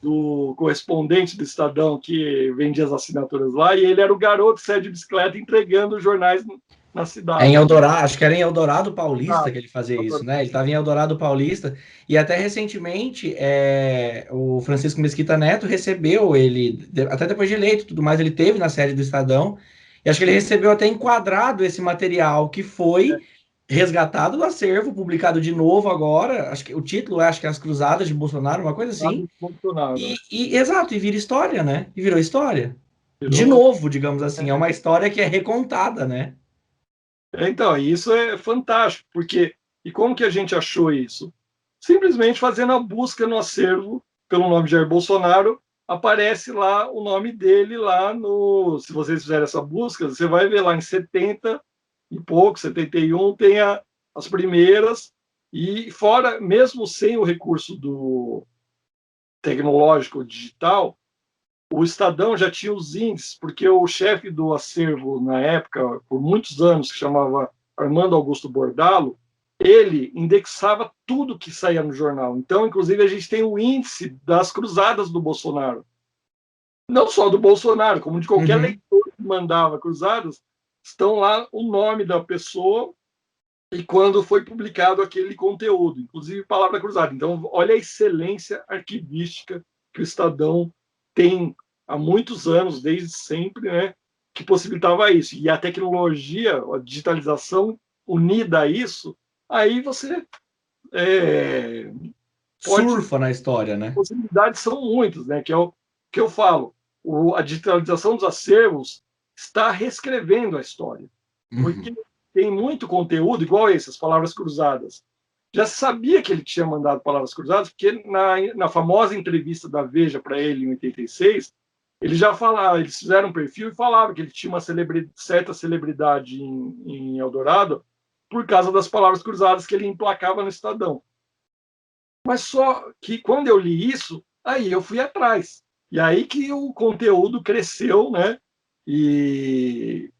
do correspondente do Estadão, que vendia as assinaturas lá, e ele era o garoto sede de bicicleta entregando os jornais na cidade. Em Eldorado, acho que era em Eldorado Paulista que ele fazia isso, né? Ele estava em Eldorado Paulista, e até recentemente o Francisco Mesquita Neto recebeu ele, até depois de eleito e tudo mais, ele teve na sede do Estadão, e acho que ele recebeu até enquadrado esse material que foi resgatado do acervo, publicado de novo agora. Acho que o título acho que é As Cruzadas de Bolsonaro, uma coisa assim. Exato, e vira história, né? E virou história. De novo, digamos assim, é uma história que é recontada, né? Então, isso é fantástico, porque e como que a gente achou isso? Simplesmente fazendo a busca no acervo pelo nome de Jair Bolsonaro, aparece lá o nome dele lá no. Se vocês fizerem essa busca, você vai ver lá em 70 e pouco, 71, tem as primeiras, e fora, mesmo sem o recurso do tecnológico digital, o Estadão já tinha os índices, porque o chefe do acervo na época, por muitos anos, que chamava Armando Augusto Bordalo, ele indexava tudo que saía no jornal. Então, inclusive, a gente tem o índice das cruzadas do Bolsonaro. Não só do Bolsonaro, como de qualquer leitor que mandava cruzadas, estão lá o nome da pessoa e quando foi publicado aquele conteúdo, inclusive palavra cruzada. Então, olha a excelência arquivística que o Estadão tem há muitos anos, desde sempre, né, que possibilitava isso. E a tecnologia, a digitalização unida a isso, aí você surfa na história, né? As possibilidades são muitas, né? Que é o que eu falo. A digitalização dos acervos está reescrevendo a história. Porque tem muito conteúdo, igual esse, as palavras cruzadas. Já sabia que ele tinha mandado palavras cruzadas, porque na famosa entrevista da Veja para ele em 86, ele já falava, eles fizeram um perfil e falava que ele tinha uma certa celebridade em Eldorado por causa das palavras cruzadas que ele emplacava no Estadão. Mas só que quando eu li isso, aí eu fui atrás. E aí que o conteúdo cresceu, né? E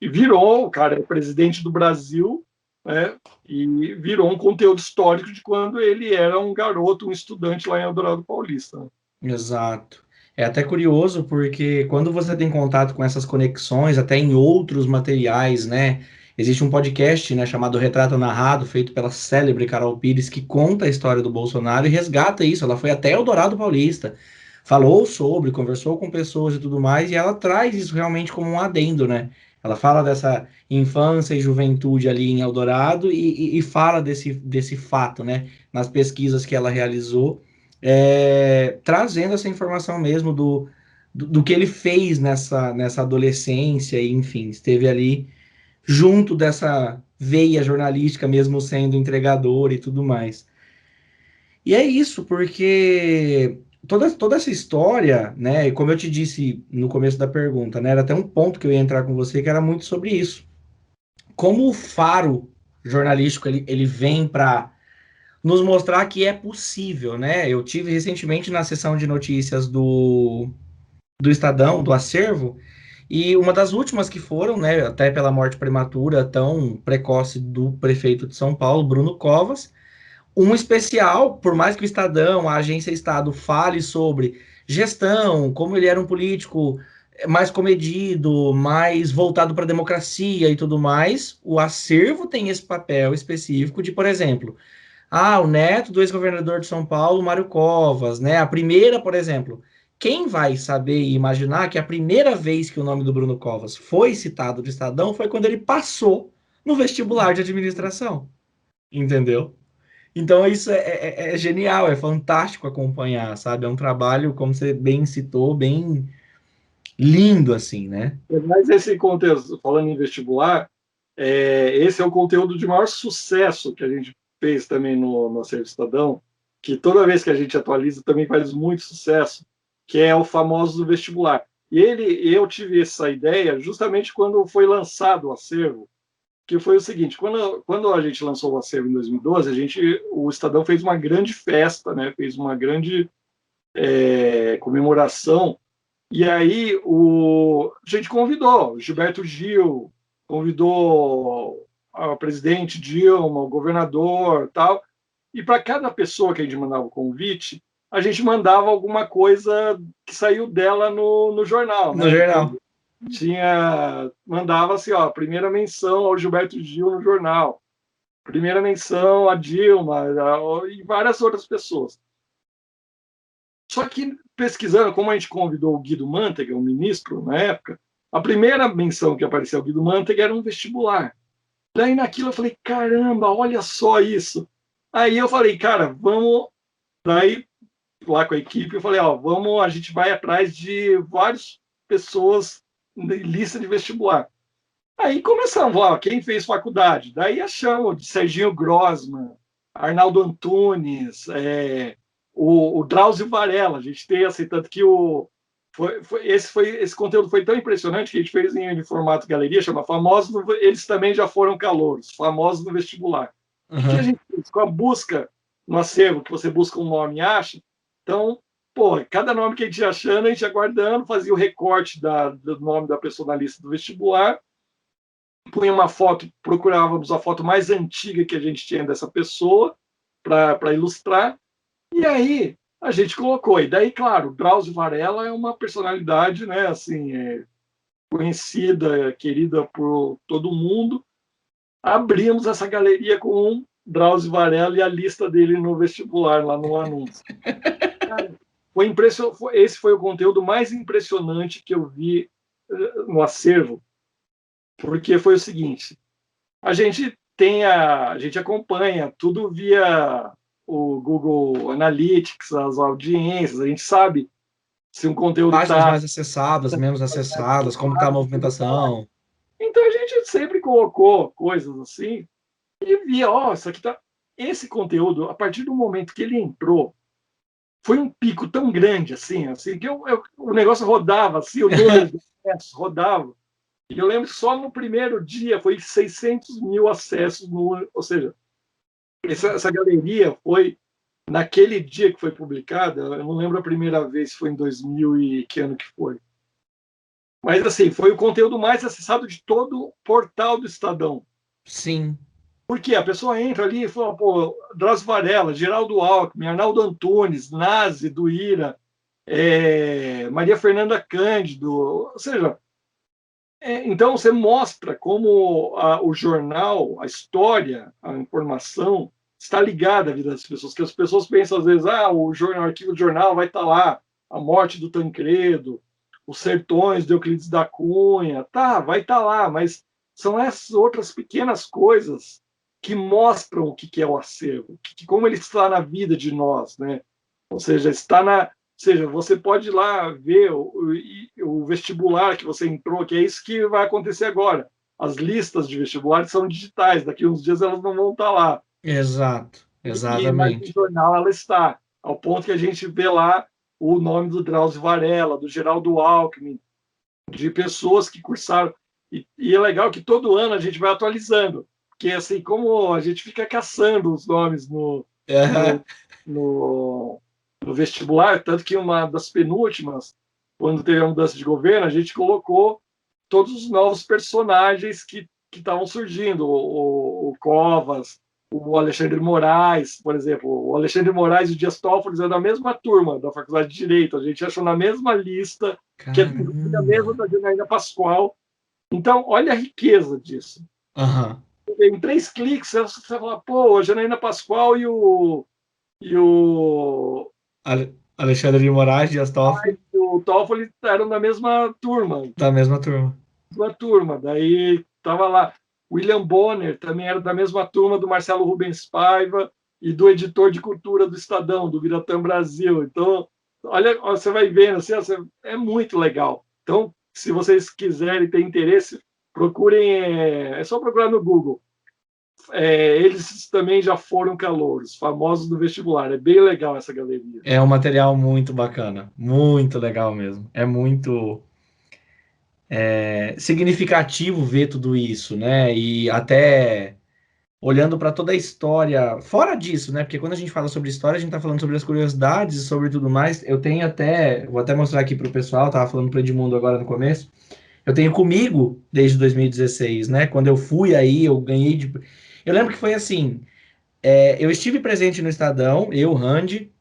virou, o cara é presidente do Brasil, né? E virou um conteúdo histórico de quando ele era um garoto, um estudante lá em Eldorado Paulista. Né? Exato. É até curioso porque quando você tem contato com essas conexões, até em outros materiais, né? Existe um podcast, né, chamado Retrato Narrado, feito pela célebre Carol Pires, que conta a história do Bolsonaro e resgata isso. Ela foi até Eldorado Paulista, falou sobre, conversou com pessoas e tudo mais, e ela traz isso realmente como um adendo, né? Ela fala dessa infância e juventude ali em Eldorado e fala desse fato, né? Nas pesquisas que ela realizou, trazendo essa informação mesmo do que ele fez nessa adolescência, e enfim, esteve ali junto dessa veia jornalística, mesmo sendo entregador e tudo mais. E é isso, porque toda essa história, né, e como eu te disse no começo da pergunta, né, era até um ponto que eu ia entrar com você, que era muito sobre isso. Como o faro jornalístico, ele vem para nos mostrar que é possível, né? Eu tive recentemente na sessão de notícias do Estadão, do Acervo, e uma das últimas que foram, né, até pela morte prematura tão precoce do prefeito de São Paulo, Bruno Covas, um especial, por mais que o Estadão, a agência Estado, fale sobre gestão, como ele era um político mais comedido, mais voltado para a democracia e tudo mais, o acervo tem esse papel específico de, por exemplo, o neto do ex-governador de São Paulo, Mário Covas, né? A primeira, por exemplo, quem vai saber e imaginar que a primeira vez que o nome do Bruno Covas foi citado do Estadão foi quando ele passou no vestibular de administração, entendeu? Então isso é genial, é fantástico acompanhar, sabe? É um trabalho, como você bem citou, bem lindo, assim, né? Mas esse conteúdo, falando em vestibular, esse é o conteúdo de maior sucesso que a gente fez também no Acervo Estadão, que toda vez que a gente atualiza também faz muito sucesso, que é o famoso do vestibular. E eu tive essa ideia justamente quando foi lançado o acervo, que foi o seguinte: quando a gente lançou o acervo em 2012, o Estadão fez uma grande festa, né? Fez uma grande comemoração. E aí a gente convidou o Gilberto Gil, convidou a presidente Dilma, o governador, tal. E para cada pessoa que a gente mandava o convite, a gente mandava alguma coisa que saiu dela no jornal, No né? jornal. Então, mandava assim, ó, primeira menção ao Gilberto Gil no jornal, primeira menção a Dilma e várias outras pessoas. Só que pesquisando, como a gente convidou o Guido Mantega, o ministro na época, a primeira menção que apareceu ao Guido Mantega era um vestibular. Daí naquilo eu falei, caramba, olha só isso. Aí eu falei, cara, vamos. Daí lá com a equipe, eu falei, ó, a gente vai atrás de várias pessoas em lista de vestibular. Aí começamos lá, quem fez faculdade? Daí achamos de Serginho Grossman, Arnaldo Antunes, o Drauzio Varela. A gente tem assim, tanto que esse conteúdo foi tão impressionante que a gente fez em formato galeria, chama Famosos, eles também já foram calouros, famosos no vestibular. O que a gente fez? Com a busca no acervo, que você busca um nome e acha, então, cada nome que a gente ia achando, a gente ia guardando, fazia o recorte do nome da pessoa na lista do vestibular, punha uma foto, procurávamos a foto mais antiga que a gente tinha dessa pessoa para ilustrar, e aí a gente colocou. E daí, claro, Drauzio Varela é uma personalidade, né, assim, conhecida, querida por todo mundo. Abrimos essa galeria com Drauzio Varela e a lista dele no vestibular, lá no anúncio. Cara, esse foi o conteúdo mais impressionante que eu vi no acervo, porque foi o seguinte: a gente acompanha tudo via o Google Analytics, as audiências, a gente sabe se um conteúdo Páginas está. mais acessadas, menos acessadas, como está a movimentação. Então a gente sempre colocou coisas assim e via, isso aqui tá. Esse conteúdo, a partir do momento que ele entrou, foi um pico tão grande assim que o negócio rodava, assim, o número de acessos rodava. E eu lembro que só no primeiro dia foi 600 mil acessos, ou seja, essa galeria foi, naquele dia que foi publicada, eu não lembro a primeira vez, se foi em 2000 e que ano que foi. Mas, assim, foi o conteúdo mais acessado de todo o portal do Estadão. Sim. Porque a pessoa entra ali e fala, Drauzio Varela, Geraldo Alckmin, Arnaldo Antunes, Nazi, do IRA, Maria Fernanda Cândido, ou seja, então você mostra como o jornal, a história, a informação está ligada à vida das pessoas, que as pessoas pensam às vezes, o arquivo do jornal vai estar lá, a morte do Tancredo, os sertões de Euclides da Cunha, vai estar lá, mas são essas outras pequenas coisas que mostram o que é o acervo, como ele está na vida de nós, né? Ou seja, você pode ir lá ver o vestibular que você entrou, que é isso que vai acontecer agora. As listas de vestibulares são digitais, daqui a uns dias elas não vão estar lá. Exato, Mas no exatamente. jornal ela está, ao ponto que a gente vê lá o nome do Drauzio Varela, do Geraldo Alckmin, de pessoas que cursaram. E é legal que todo ano a gente vai atualizando, porque assim, como a gente fica caçando os nomes no, no, no vestibular, tanto que uma das penúltimas, quando teve a mudança de governo, a gente colocou todos os novos personagens que estavam surgindo, o Covas, o Alexandre de Moraes, por exemplo. O Alexandre de Moraes e o Dias Toffoli é da mesma turma da Faculdade de Direito. A gente achou na mesma lista, que é a mesma Caramba! da Janaína Pascoal. Então, olha a riqueza disso. Aham. Em 3 cliques, você fala, pô, a Janaína Pascoal e Alexandre de Moraes, Dias Toffoli, o Toffoli eram da mesma turma. da mesma turma. Daí estava lá. William Bonner também era da mesma turma do Marcelo Rubens Paiva e do editor de cultura do Estadão, do Biratã Brasil. Então, olha, você vai vendo, assim, é muito legal. Então, se vocês quiserem ter interesse, procurem, é só procurar no Google. Eles também já foram calouros, famosos do vestibular. É bem legal essa galeria. É um material muito bacana, muito legal mesmo. É muito significativo ver tudo isso, né? E até olhando para toda a história, fora disso, né? Porque quando a gente fala sobre história, a gente tá falando sobre as curiosidades e sobre tudo mais. Eu tenho até, vou até mostrar aqui pro pessoal, tava falando pro Edmundo agora no começo. Eu tenho comigo desde 2016, né? Quando eu fui aí, eu ganhei de. Eu lembro que foi assim. Eu estive presente no Estadão, eu, Randy,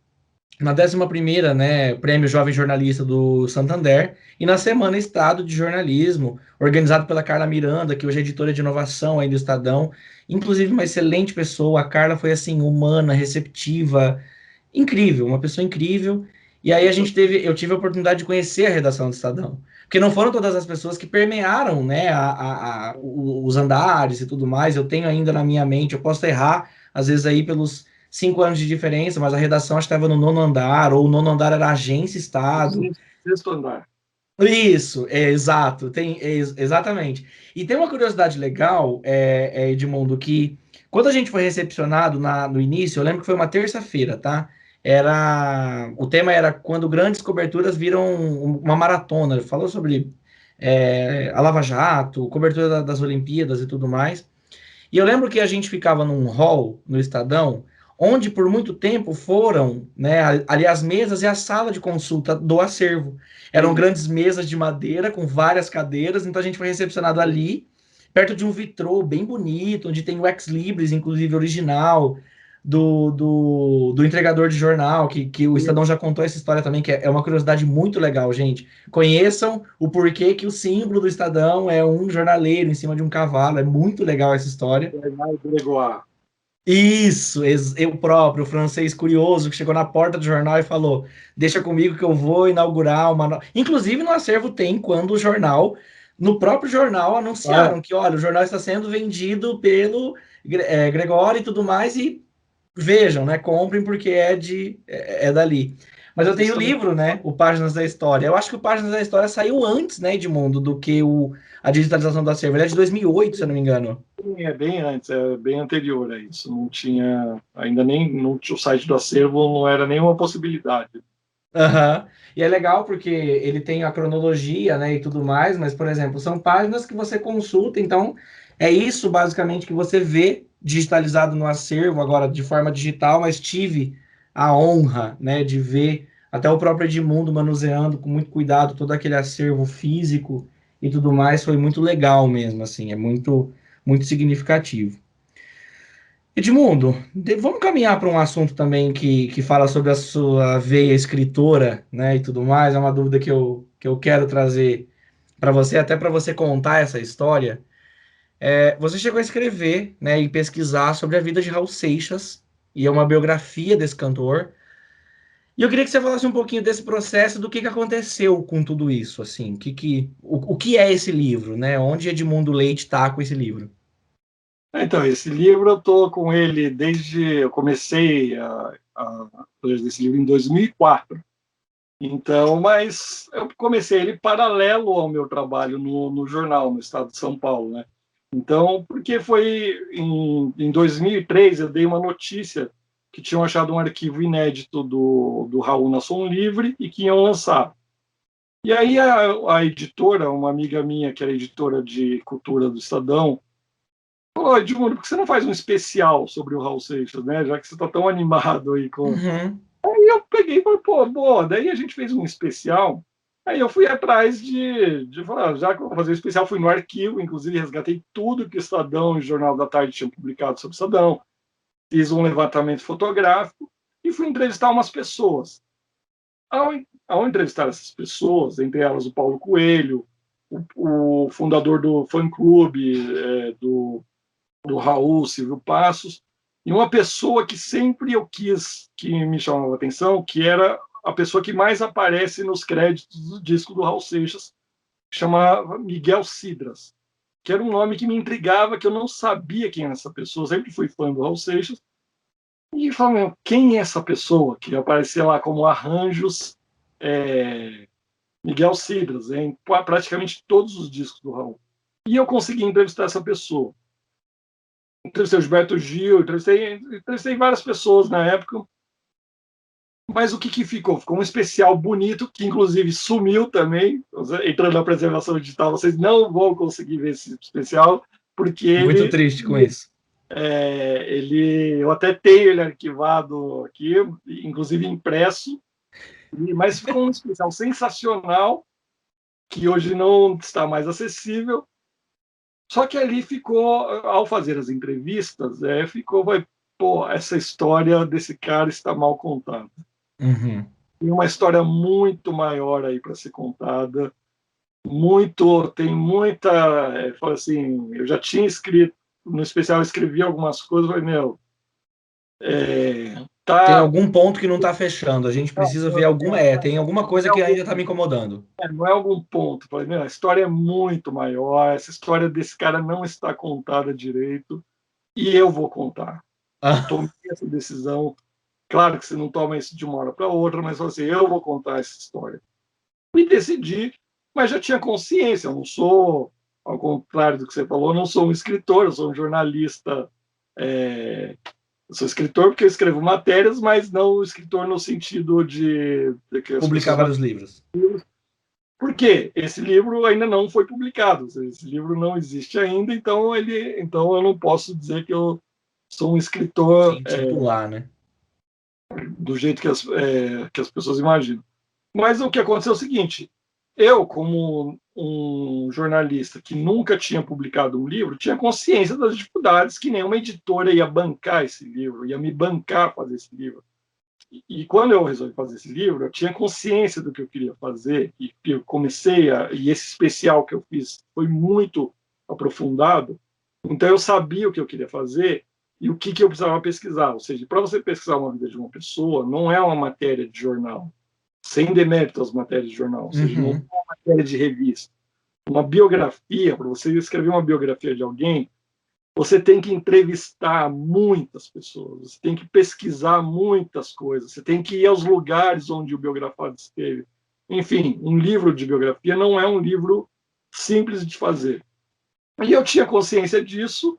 na 11ª, né, Prêmio Jovem Jornalista do Santander, e na Semana Estado de Jornalismo, organizado pela Carla Miranda, que hoje é editora de inovação aí do Estadão, inclusive uma excelente pessoa, a Carla foi assim, humana, receptiva, incrível, uma pessoa incrível, e aí eu tive a oportunidade de conhecer a redação do Estadão, porque não foram todas as pessoas que permearam, né, os andares e tudo mais, eu tenho ainda na minha mente, eu posso errar, às vezes aí pelos 5 anos de diferença, mas a redação acho que estava no 9º andar, ou o 9º andar era agência Estado. Sexto andar. Isso, exato, exatamente. E tem uma curiosidade legal, Edmundo, que quando a gente foi recepcionado no início, eu lembro que foi uma terça-feira, tá? O tema era quando grandes coberturas viram uma maratona. Falou sobre a Lava Jato, cobertura das Olimpíadas e tudo mais. E eu lembro que a gente ficava num hall no Estadão, onde por muito tempo foram, né, ali as mesas e a sala de consulta do acervo. Eram grandes mesas de madeira com várias cadeiras, então a gente foi recepcionado ali, perto de um vitrô bem bonito, onde tem o Ex Libris, inclusive original, do entregador de jornal, que o Estadão já contou essa história também, que é uma curiosidade muito legal, gente. Conheçam o porquê que o símbolo do Estadão é um jornaleiro em cima de um cavalo. É muito legal essa história. Isso, eu próprio, o francês curioso, que chegou na porta do jornal e falou: Deixa comigo que eu vou inaugurar uma. Inclusive, no acervo tem quando o jornal, no próprio jornal, anunciaram que, olha, o jornal está sendo vendido pelo Gregório e tudo mais, e vejam, né? Comprem porque é dali. Mas eu tenho o livro, né? O Páginas da História. Eu acho que o Páginas da História saiu antes, né, Edmundo, do que a digitalização do acervo. Ele é de 2008, se eu não me engano. É bem antes, é bem anterior a isso. Não tinha, ainda nem no o site do acervo não era nenhuma possibilidade. Uhum. E é legal porque ele tem a cronologia, né, e tudo mais, mas, por exemplo, são páginas que você consulta, então é isso basicamente que você vê digitalizado no acervo, agora de forma digital, mas tive a honra, né, de ver até o próprio Edmundo manuseando com muito cuidado todo aquele acervo físico e tudo mais, foi muito legal mesmo, assim, é muito, muito significativo. Edmundo, vamos caminhar para um assunto também que fala sobre a sua veia escritora, né, e tudo mais. É uma dúvida que eu quero trazer para você, até para você contar essa história. Você chegou a escrever, né, e pesquisar sobre a vida de Raul Seixas, e é uma biografia desse cantor. E eu queria que você falasse um pouquinho desse processo, do que aconteceu com tudo isso, assim, o que é esse livro, né? Onde Edmundo Leite está com esse livro? Então, esse livro eu estou com ele desde eu comecei a fazer esse livro em 2004. Então, mas eu comecei ele paralelo ao meu trabalho no jornal, no estado de São Paulo, né? Então, porque foi em 2003 eu dei uma notícia que tinham achado um arquivo inédito do Raul na Som Livre e que iam lançar. E aí a editora, uma amiga minha que era editora de cultura do Estadão, falou: Edmundo, por que você não faz um especial sobre o Raul Seixas, né? Já que você está tão animado aí com... Uhum. Aí eu peguei e falei, pô, boa. Daí a gente fez um especial. Aí eu fui atrás de falar, já que eu vou fazer o especial, fui no arquivo, inclusive resgatei tudo que o Estadão e o Jornal da Tarde tinham publicado sobre o Estadão. fiz um levantamento fotográfico e fui entrevistar umas pessoas. Ao entrevistar essas pessoas, entre elas o Paulo Coelho, o fundador do fã-clube do Raul Silvio Passos, e uma pessoa que sempre eu quis, que me chamava a atenção, que era a pessoa que mais aparece nos créditos do disco do Raul Seixas, que chamava Miguel Cidras, que era um nome que me intrigava, que eu não sabia quem era essa pessoa, eu sempre fui fã do Raul Seixas, e falei, quem é essa pessoa que aparecia lá como arranjos Miguel Cidras, em praticamente todos os discos do Raul. E eu consegui entrevistar essa pessoa. Entrevistei o Gilberto Gil, entrevistei várias pessoas na época, mas o que ficou? Ficou um especial bonito, que inclusive sumiu também, entrando na preservação digital, vocês não vão conseguir ver esse especial, porque Muito triste com isso. Eu até tenho ele arquivado aqui, inclusive impresso, mas ficou um especial sensacional, que hoje não está mais acessível. Só que ali ficou, ao fazer as entrevistas, pô, essa história desse cara está mal contada. Uhum. Tem uma história muito maior aí para ser contada. Tem muita. Falei assim, eu já tinha escrito, no especial eu escrevi algumas coisas, falei, meu. Tem algum ponto que não está fechando. A gente precisa ver alguma. Tem alguma coisa que ainda está me incomodando. Não é algum ponto. Falei, meu, a história é muito maior. Essa história desse cara não está contada direito. E eu vou contar. Eu tomei essa decisão. Claro que você não toma isso de uma hora para outra, mas assim, eu vou contar essa história. E decidi, mas já tinha consciência. Eu não sou, ao contrário do que você falou, eu não sou um escritor, eu sou um jornalista. Eu sou escritor porque eu escrevo matérias, mas não escritor no sentido de que publicar vários livros. Porque esse livro ainda não foi publicado, esse livro não existe ainda, então eu não posso dizer que eu sou um escritor titular, né? Do jeito que as pessoas imaginam. Mas o que aconteceu é o seguinte: eu, como um jornalista que nunca tinha publicado um livro, tinha consciência das dificuldades que nenhuma editora ia bancar esse livro, ia me bancar fazer esse livro. E quando eu resolvi fazer esse livro, eu tinha consciência do que eu queria fazer, e eu e esse especial que eu fiz foi muito aprofundado, então eu sabia o que eu queria fazer e o que eu precisava pesquisar. Ou seja, para você pesquisar uma vida de uma pessoa, não é uma matéria de jornal, sem demérito às matérias de jornal, ou seja, não é uma matéria de revista. Uma biografia, para você escrever uma biografia de alguém, você tem que entrevistar muitas pessoas, você tem que pesquisar muitas coisas, você tem que ir aos lugares onde o biografado esteve. Enfim, um livro de biografia não é um livro simples de fazer. E eu tinha consciência disso,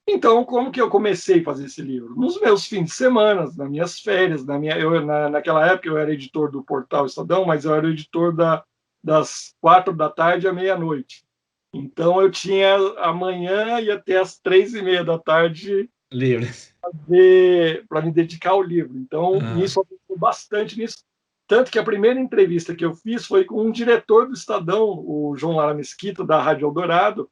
então como que eu comecei a fazer esse livro? Nos meus fins de semana, nas minhas férias, naquela época eu era editor do Portal Estadão, mas eu era editor das 4 da tarde à meia-noite. Então eu tinha amanhã e até às 3:30 da tarde livres para me dedicar ao livro. Então nisso eu bastante nisso, tanto que a primeira entrevista que eu fiz foi com um diretor do Estadão, o João Lara Mesquita, da Rádio Eldorado,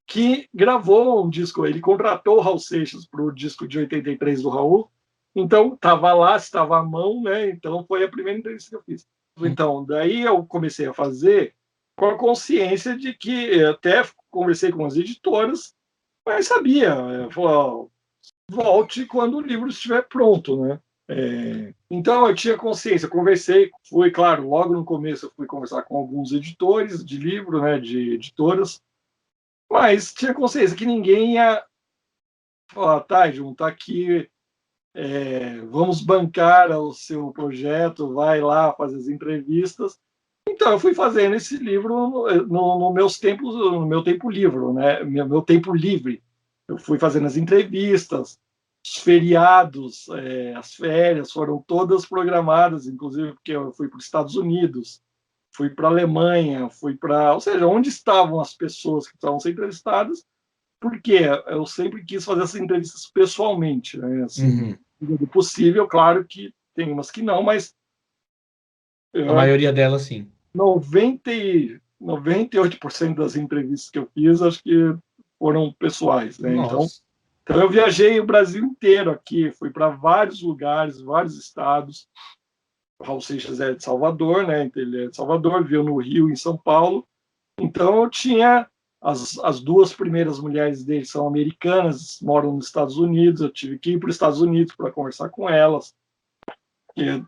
que gravou um disco. Ele contratou o Raul Seixas para o disco de 83 do Raul. Então estava lá, estava à mão, né? Então foi a primeira entrevista que eu fiz. Então daí eu comecei a fazer com a consciência de que até conversei com as editoras, mas sabia, volte quando o livro estiver pronto, né? Então eu tinha consciência, conversei, claro, logo no começo eu fui conversar com alguns editores de livro, né, de editoras, mas tinha consciência que ninguém ia falar, tá, Jun, tá aqui, vamos bancar o seu projeto, vai lá fazer as entrevistas. Então, eu fui fazendo esse livro no meu tempo livre, né? Meu tempo livre. Eu fui fazendo as entrevistas, os feriados, as férias foram todas programadas, inclusive porque eu fui para os Estados Unidos, fui para a Alemanha, ou seja, onde estavam as pessoas que estavam sendo entrevistadas, porque eu sempre quis fazer essas entrevistas pessoalmente, né? Assim, do possível, claro que tem umas que não, mas a maioria delas, sim. 98% das entrevistas que eu fiz, acho que foram pessoais, né? Nossa. Então eu viajei o Brasil inteiro aqui, fui para vários lugares, vários estados. O Raul Seixas é de Salvador, né? Ele é de Salvador, viveu no Rio, em São Paulo. Então eu tinha as duas primeiras mulheres dele são americanas, moram nos Estados Unidos. Eu tive que ir para os Estados Unidos para conversar com elas,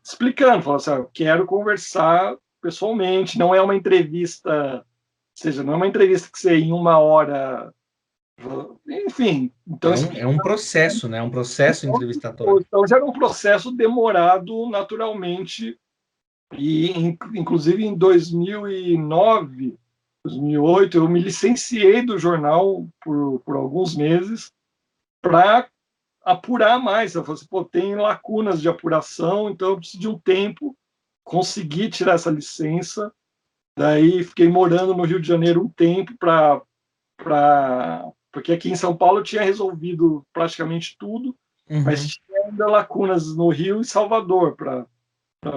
explicando, falando assim, eu quero conversar pessoalmente, não é uma entrevista, ou seja, não é uma entrevista que você em 1 hora, enfim. Então É um processo, né? É um processo entrevistatório. então já era um processo demorado naturalmente, e inclusive em 2009, 2008, eu me licenciei do jornal por alguns meses para apurar mais. Eu falei assim, pô, tem lacunas de apuração, então eu preciso de um tempo, consegui tirar essa licença, daí fiquei morando no Rio de Janeiro um tempo porque aqui em São Paulo eu tinha resolvido praticamente tudo, mas tinha ainda lacunas no Rio e Salvador para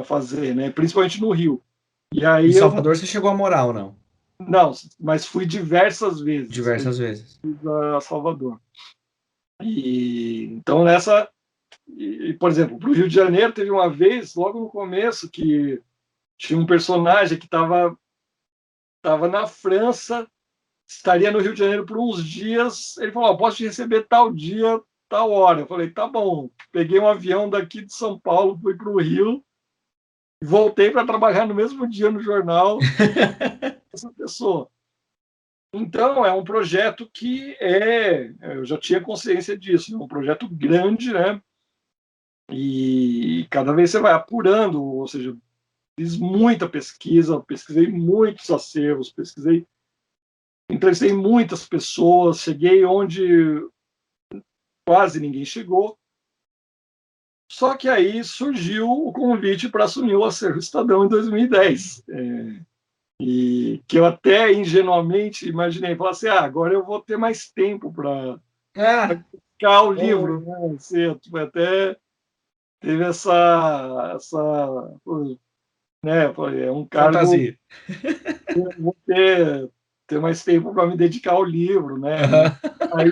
fazer, né? Principalmente no Rio. E aí Em Salvador você chegou a morar ou não? Não, mas fui diversas vezes. Diversas vezes. A Salvador. Então nessa, por exemplo, para o Rio de Janeiro teve uma vez, logo no começo, que tinha um personagem que estava na França, estaria no Rio de Janeiro por uns dias. Ele falou: posso te receber tal dia, tal hora. Eu falei: tá bom. Peguei um avião daqui de São Paulo, fui para o Rio, voltei para trabalhar no mesmo dia no jornal. Essa pessoa. Então, é um projeto que eu já tinha consciência disso, é um projeto grande, né? E cada vez você vai apurando, ou seja, fiz muita pesquisa, pesquisei muitos acervos, entrevistei muitas pessoas, cheguei onde quase ninguém chegou. Só que aí surgiu o convite para assumir o Acervo Estadão em 2010. E que eu até ingenuamente imaginei, falar assim, agora eu vou ter mais tempo para publicar o livro, né? Você até teve essa né? É um cargo. Fantasia. Eu vou ter mais tempo para me dedicar ao livro, né? Aí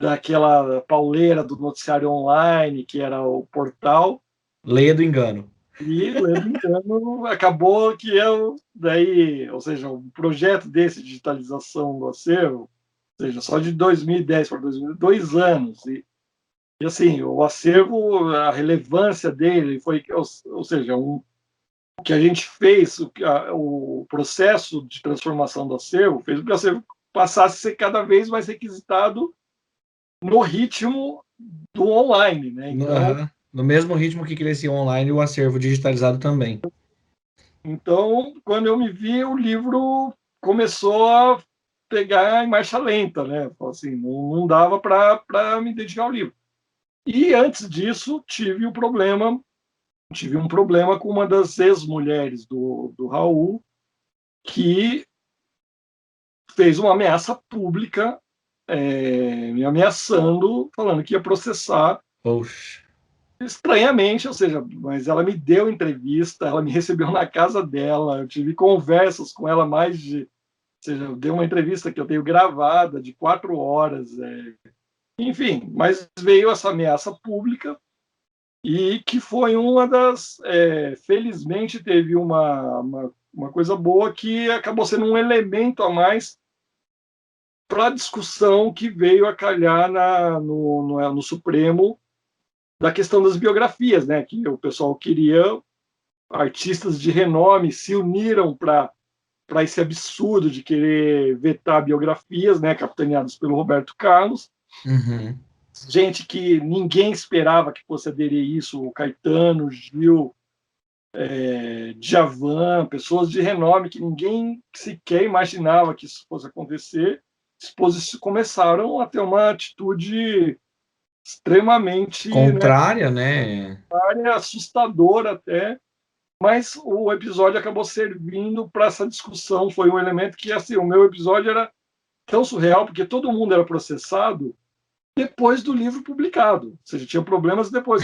daquela pauleira do noticiário online, que era o portal. Leia do engano. E, lendo engano, acabou que daí, ou seja, um projeto desse de digitalização do acervo, ou seja, só de 2010 para 2012, 2 anos. E assim, o acervo, a relevância dele foi, ou seja, o que a gente fez, o processo de transformação do acervo, fez com que o acervo passasse a ser cada vez mais requisitado no ritmo do online, né? Então, no mesmo ritmo que crescia online, o acervo digitalizado também. Então, quando eu me vi, o livro começou a pegar em marcha lenta, né? Assim, não dava para me dedicar ao livro. E antes disso, tive um problema com uma das ex-mulheres do Raul, que fez uma ameaça pública, me ameaçando, falando que ia processar. Poxa. Estranhamente, ou seja, mas ela me deu entrevista, ela me recebeu na casa dela, eu tive conversas com ela ou seja, eu dei uma entrevista que eu tenho gravada de 4 horas, enfim, mas veio essa ameaça pública e que foi uma das, felizmente teve uma coisa boa que acabou sendo um elemento a mais para a discussão que veio a calhar no Supremo, da questão das biografias, né? Que o pessoal queria, artistas de renome se uniram para esse absurdo de querer vetar biografias, né? Capitaneadas pelo Roberto Carlos. Uhum. Gente que ninguém esperava que fosse aderir a isso, o Caetano, Gil, Djavan, pessoas de renome que ninguém sequer imaginava que isso fosse acontecer, começaram a ter uma atitude extremamente contrária, né? Assustadora até, mas o episódio acabou servindo para essa discussão. Foi um elemento que, assim, o meu episódio era tão surreal, porque todo mundo era processado depois do livro publicado, ou seja, tinha problemas depois.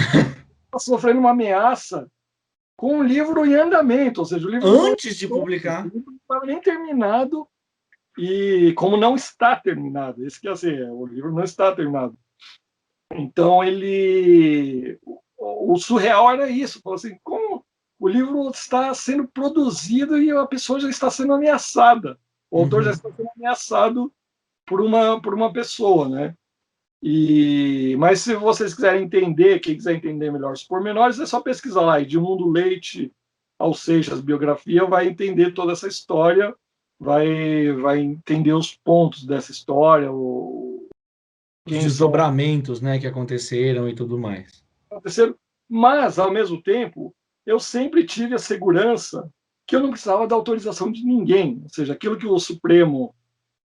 Sofrendo uma ameaça com o livro em andamento, ou seja, o livro antes de publicar, o livro não estava nem terminado, e como não está terminado, esse que é assim, o livro não está terminado. Então o surreal era isso, falou assim, como o livro está sendo produzido e a pessoa já está sendo ameaçada, o autor já está sendo ameaçado por uma pessoa, né? Mas se vocês quiserem entender, quem quiser entender melhor os pormenores, é só pesquisar lá, Edmundo Leite ao Seixas biografia, vai entender toda essa história, vai entender os pontos dessa história, Os desdobramentos, né, que aconteceram e tudo mais. Mas, ao mesmo tempo, eu sempre tive a segurança que eu não precisava da autorização de ninguém, ou seja, aquilo que o Supremo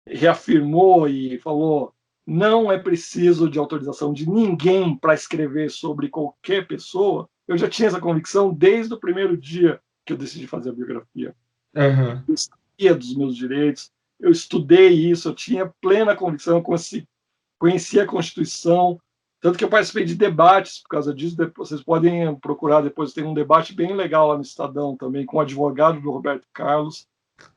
reafirmou e falou, não é preciso de autorização de ninguém para escrever sobre qualquer pessoa, eu já tinha essa convicção desde o primeiro dia que eu decidi fazer a biografia. Uhum. Eu sabia dos meus direitos, eu estudei isso, eu tinha plena convicção, conhecia a Constituição, tanto que eu participei de debates por causa disso. Vocês podem procurar depois, tem um debate bem legal lá no Estadão também, com o advogado do Roberto Carlos,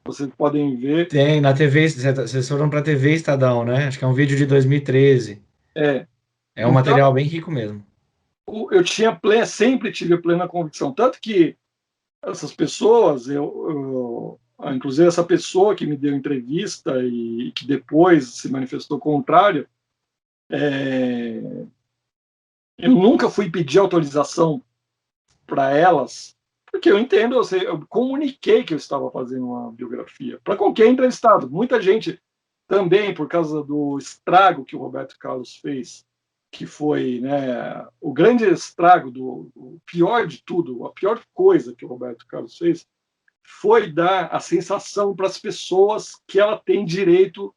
vocês podem ver. Tem, na TV, vocês foram para a TV Estadão, né? Acho que é um vídeo de 2013. É um então, material bem rico mesmo. Eu sempre tive plena convicção, tanto que essas pessoas, inclusive essa pessoa que me deu entrevista e que depois se manifestou contrária, eu nunca fui pedir autorização para elas, porque eu entendo, eu comuniquei que eu estava fazendo uma biografia para qualquer entrevistado. Muita gente também, por causa do estrago que o Roberto Carlos fez, que foi, né, o grande estrago, o pior de tudo, a pior coisa que o Roberto Carlos fez, foi dar a sensação para as pessoas que ela tem direito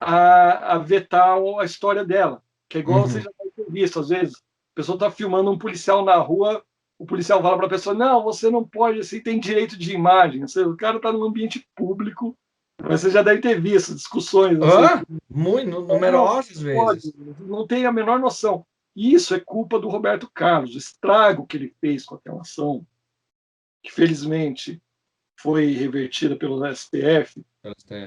a vetar a história dela, que é igual você já deve ter visto, às vezes, a pessoa está filmando um policial na rua, o policial fala para a pessoa, não, você não pode, você tem direito de imagem, o cara está num ambiente público, mas você já deve ter visto discussões. Assim, muito numerosas vezes. Não tem a menor noção. Isso é culpa do Roberto Carlos, o estrago que ele fez com aquela ação, que felizmente foi revertida pelo STF.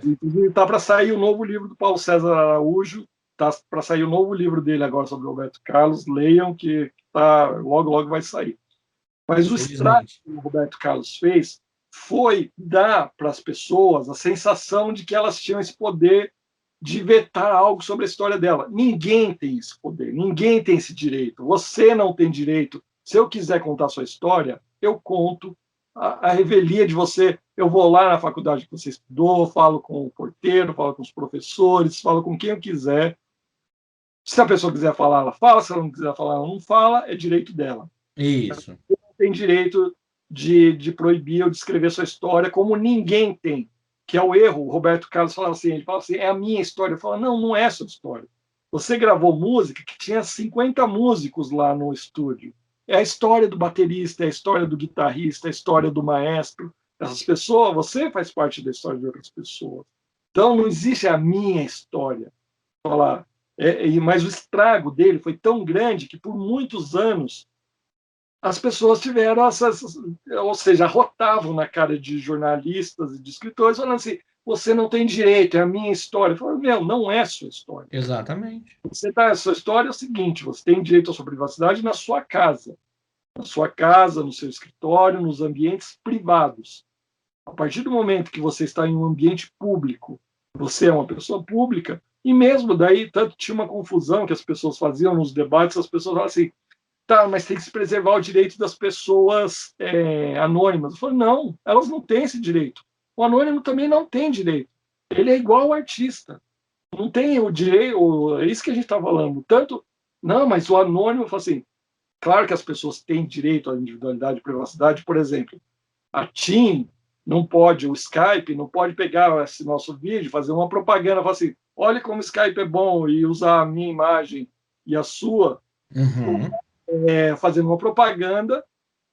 Inclusive, está para sair o novo livro do Paulo César Araújo, está para sair o novo livro dele agora sobre o Roberto Carlos, leiam que logo vai sair. Mas o estrago que o Roberto Carlos fez foi dar para as pessoas a sensação de que elas tinham esse poder de vetar algo sobre a história dela. Ninguém tem esse poder, ninguém tem esse direito. Você não tem direito. Se eu quiser contar a sua história, eu conto. A revelia de você, eu vou lá na faculdade que você estudou, falo com o porteiro, falo com os professores, falo com quem eu quiser. Se a pessoa quiser falar, ela fala. Se ela não quiser falar, ela não fala. É direito dela. Isso. Você não tem direito de proibir ou de escrever sua história, como ninguém tem, que é o erro. O Roberto Carlos fala assim, é a minha história. Eu falo, não é a sua história. Você gravou música que tinha 50 músicos lá no estúdio. É a história do baterista, é a história do guitarrista, é a história do maestro. Essas pessoas, você faz parte da história de outras pessoas. Então, não existe a minha história. Mas o estrago dele foi tão grande que, por muitos anos, as pessoas tiveram ou seja, arrotavam na cara de jornalistas e de escritores, falando assim, você não tem direito, é a minha história. Eu falo, não é a sua história. Exatamente. A sua história é o seguinte, você tem direito à sua privacidade na sua casa, no seu escritório, nos ambientes privados. A partir do momento que você está em um ambiente público, você é uma pessoa pública, e mesmo daí, tanto tinha uma confusão que as pessoas faziam nos debates, as pessoas falavam assim, tá, mas tem que se preservar o direito das pessoas anônimas. Eu falo, não, elas não têm esse direito. O anônimo também não tem direito. Ele é igual ao artista. Não tem o direito, é isso que a gente está falando. Não, mas o anônimo, assim, claro que as pessoas têm direito à individualidade e privacidade. Por exemplo, a TIM não pode, o Skype não pode pegar esse nosso vídeo, fazer uma propaganda, falar assim, olha como o Skype é bom, e usar a minha imagem e a sua, fazendo uma propaganda,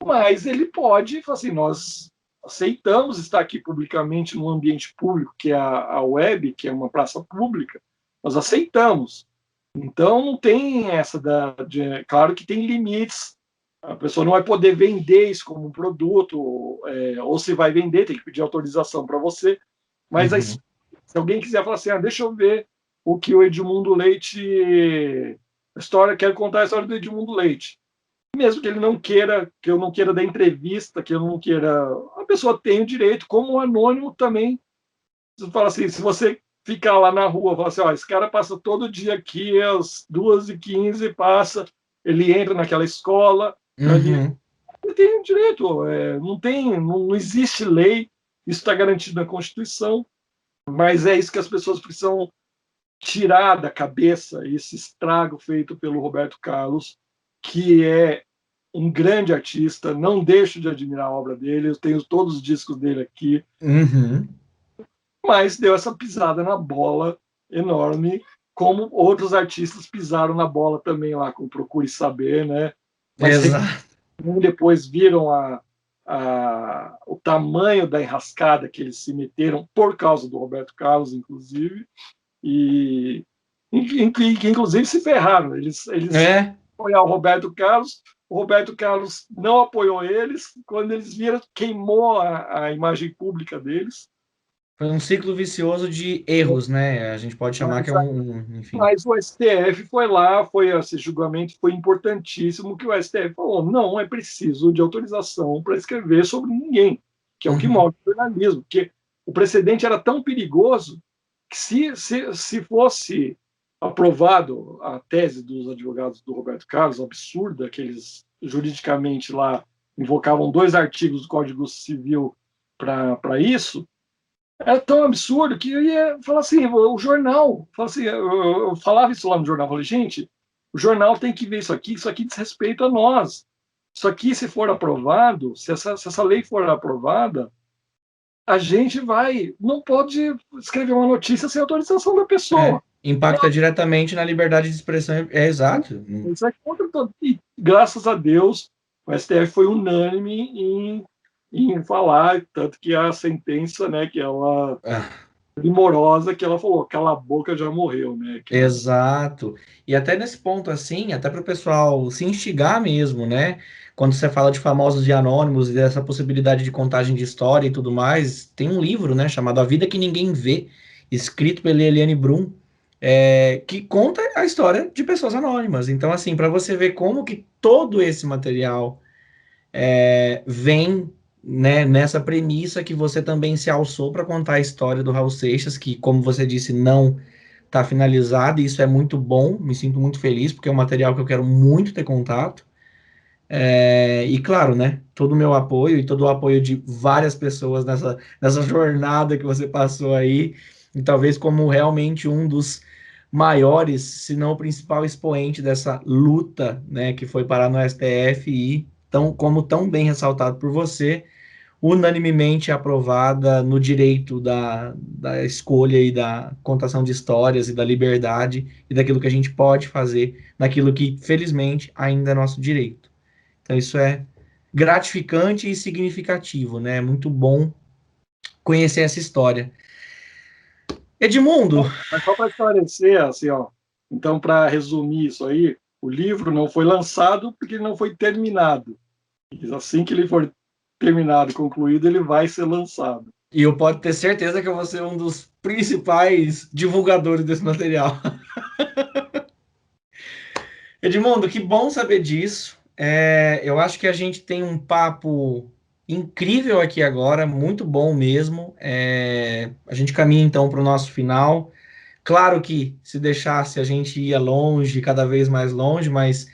mas ele pode, assim, nós aceitamos estar aqui publicamente num ambiente público, que é a web, que é uma praça pública, nós aceitamos. Então, não tem essa claro que tem limites, a pessoa não vai poder vender isso como um produto, ou se vai vender, tem que pedir autorização para você, mas Se alguém quiser falar assim, deixa eu ver o que o Edmundo Leite... quero contar a história do Edmundo Leite. Mesmo que ele não queira, que eu não queira dar entrevista, que eu não queira... A pessoa tem o direito, como o anônimo também. Você fala assim, se você ficar lá na rua, fala assim, esse cara passa todo dia aqui, às 2h15, passa, ele entra naquela escola, Uhum. ele tem o direito, não existe lei, isso está garantido na Constituição, mas é isso que as pessoas precisam tirar da cabeça, esse estrago feito pelo Roberto Carlos, que é um grande artista, não deixo de admirar a obra dele, eu tenho todos os discos dele aqui, Uhum. mas deu essa pisada na bola enorme, como outros artistas pisaram na bola também lá, com Procure Saber, né? Mas Exato. depois viram o tamanho da enrascada que eles se meteram por causa do Roberto Carlos, inclusive, e que inclusive se ferraram. Eles apoiaram o Roberto Carlos não apoiou eles, quando eles viram, queimou a imagem pública deles. Foi um ciclo vicioso de erros, né? A gente pode chamar que é enfim. Mas o STF foi lá, esse julgamento foi importantíssimo, que o STF falou, não é preciso de autorização para escrever sobre ninguém, que é o que move o jornalismo, porque o precedente era tão perigoso que se fosse aprovado a tese dos advogados do Roberto Carlos, absurda, que eles juridicamente lá invocavam 2 artigos do Código Civil para isso, era tão absurdo que eu ia falar assim, o jornal, eu falava isso lá no jornal, eu falei, gente, o jornal tem que ver isso aqui diz respeito a nós. Isso aqui, se for aprovado, se essa lei for aprovada, a gente não pode escrever uma notícia sem autorização da pessoa. Impacta diretamente na liberdade de expressão, exato. Isso é contra todo. E, graças a Deus, o STF foi unânime em falar, tanto que a sentença, né, que ela primorosa, que ela falou, cala a boca, já morreu, né? Exato. E até nesse ponto, assim, até para o pessoal se instigar mesmo, né? Quando você fala de famosos e anônimos e dessa possibilidade de contagem de história e tudo mais, tem um livro, né, chamado A Vida que Ninguém Vê, escrito pela Eliane Brum, que conta a história de pessoas anônimas. Então, assim, para você ver como que todo esse material vem, né, nessa premissa que você também se alçou para contar a história do Raul Seixas, que, como você disse, não está finalizada, e isso é muito bom, me sinto muito feliz, porque é um material que eu quero muito ter contato. E claro, né, todo o meu apoio e todo o apoio de várias pessoas nessa jornada que você passou aí, e talvez como realmente um dos maiores, se não o principal expoente dessa luta, né, que foi parar no STF e como tão bem ressaltado por você, unanimemente aprovada no direito da escolha e da contação de histórias e da liberdade e daquilo que a gente pode fazer, naquilo que, felizmente, ainda é nosso direito. Então, isso é gratificante e significativo, né? É muito bom conhecer essa história. Edmundo! Mas só para esclarecer, assim, então, para resumir isso aí, o livro não foi lançado porque ele não foi terminado. E assim que ele for terminado, concluído, ele vai ser lançado. E eu posso ter certeza que eu vou ser um dos principais divulgadores desse material. Edmundo, que bom saber disso. Eu acho que a gente tem um papo incrível aqui agora, muito bom mesmo. A gente caminha então para o nosso final. Claro que se deixasse a gente ia longe, cada vez mais longe, mas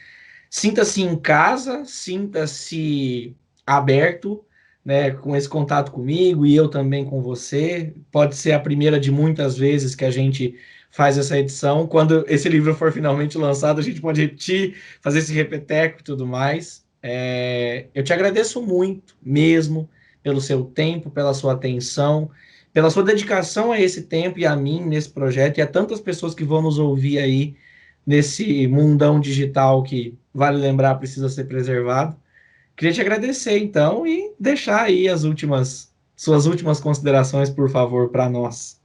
sinta-se em casa, sinta-se aberto, né, com esse contato comigo e eu também com você. Pode ser a primeira de muitas vezes que a gente faz essa edição. Quando esse livro for finalmente lançado, a gente pode repetir, fazer esse repeteco e tudo mais. Eu te agradeço muito mesmo pelo seu tempo, pela sua atenção, pela sua dedicação a esse tempo e a mim nesse projeto e a tantas pessoas que vão nos ouvir aí nesse mundão digital que, vale lembrar, precisa ser preservado. Queria te agradecer, então, e deixar aí suas últimas considerações, por favor, para nós.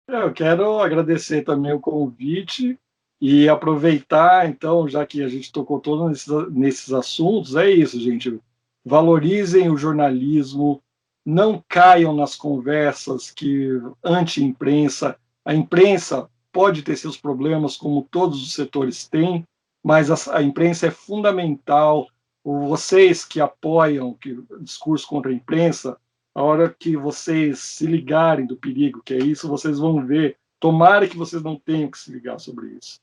Eu quero agradecer também o convite e aproveitar, então, já que a gente tocou todos nesses assuntos, é isso, gente. Valorizem o jornalismo, não caiam nas conversas que anti-imprensa. A imprensa pode ter seus problemas, como todos os setores têm, mas a imprensa é fundamental. Vocês que apoiam o discurso contra a imprensa, a hora que vocês se ligarem do perigo que é isso, vocês vão ver. Tomara que vocês não tenham que se ligar sobre isso,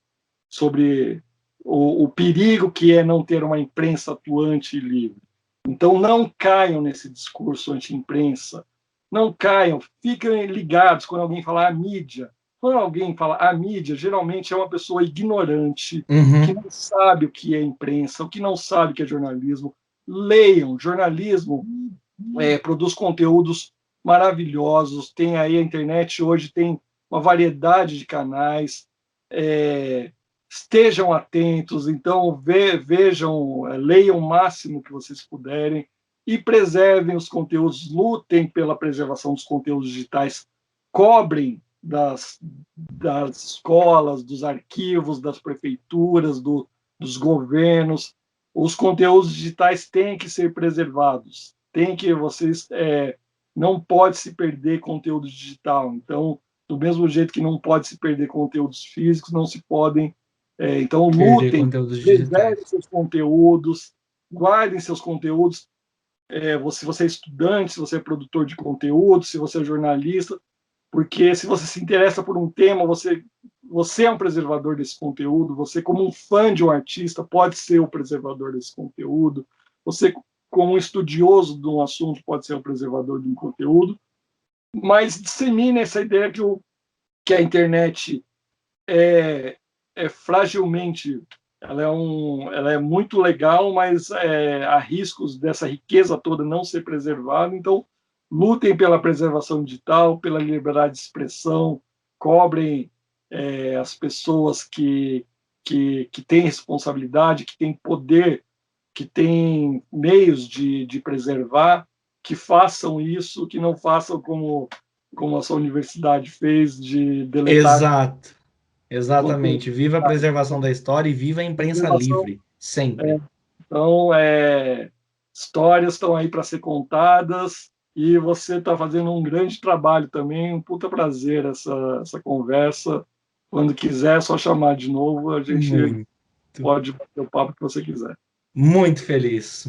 sobre o perigo que é não ter uma imprensa atuante e livre. Então, não caiam nesse discurso anti-imprensa, não caiam, fiquem ligados quando alguém falar a mídia. Quando alguém fala a mídia, geralmente é uma pessoa ignorante, que não sabe o que é imprensa, o que não sabe o que é jornalismo. Leiam, jornalismo produz conteúdos maravilhosos, tem aí a internet hoje, tem uma variedade de canais, estejam atentos, então vejam, leiam o máximo que vocês puderem e preservem os conteúdos, lutem pela preservação dos conteúdos digitais, cobrem das escolas, dos arquivos, das prefeituras, dos governos. Os conteúdos digitais têm que ser preservados, não pode se perder conteúdo digital. Então, do mesmo jeito que não pode se perder conteúdos físicos, não se podem. Então, lutem, preservem seus conteúdos, guardem seus conteúdos. Se você é estudante, se você é produtor de conteúdo, se você é jornalista, porque se você se interessa por um tema, você é um preservador desse conteúdo, você, como um fã de um artista, pode ser o preservador desse conteúdo, você, como um estudioso de um assunto, pode ser o preservador de um conteúdo, mas dissemine essa ideia que a internet é fragilmente, ela é muito legal, mas há riscos dessa riqueza toda não ser preservada. Então, lutem pela preservação digital, pela liberdade de expressão, cobrem as pessoas que têm responsabilidade, que têm poder, que têm meios de preservar, que façam isso, que não façam como a sua universidade fez, de deletar. Exato. Exatamente. Viva a preservação da história e viva a imprensa livre, sempre. Então, histórias estão aí para ser contadas e você está fazendo um grande trabalho também, um puta prazer essa conversa. Quando quiser, é só chamar de novo, a gente pode bater o papo que você quiser. Muito feliz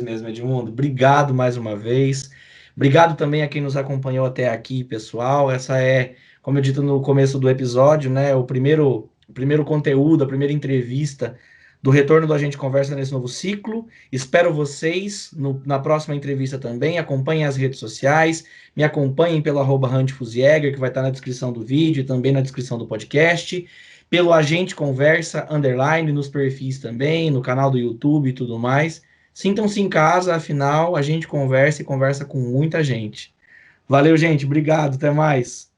mesmo, Edmundo. Obrigado mais uma vez. Obrigado também a quem nos acompanhou até aqui, pessoal. Essa é, como eu dito no começo do episódio, né, o primeiro conteúdo, a primeira entrevista do retorno do A Gente Conversa nesse novo ciclo. Espero vocês na próxima entrevista também. Acompanhem as redes sociais, me acompanhem pelo @HuntFuzjäger, que vai estar na descrição do vídeo e também na descrição do podcast. Pelo A Gente Conversa, _, nos perfis também, no canal do YouTube e tudo mais. Sintam-se em casa, afinal, a gente conversa e conversa com muita gente. Valeu, gente. Obrigado. Até mais.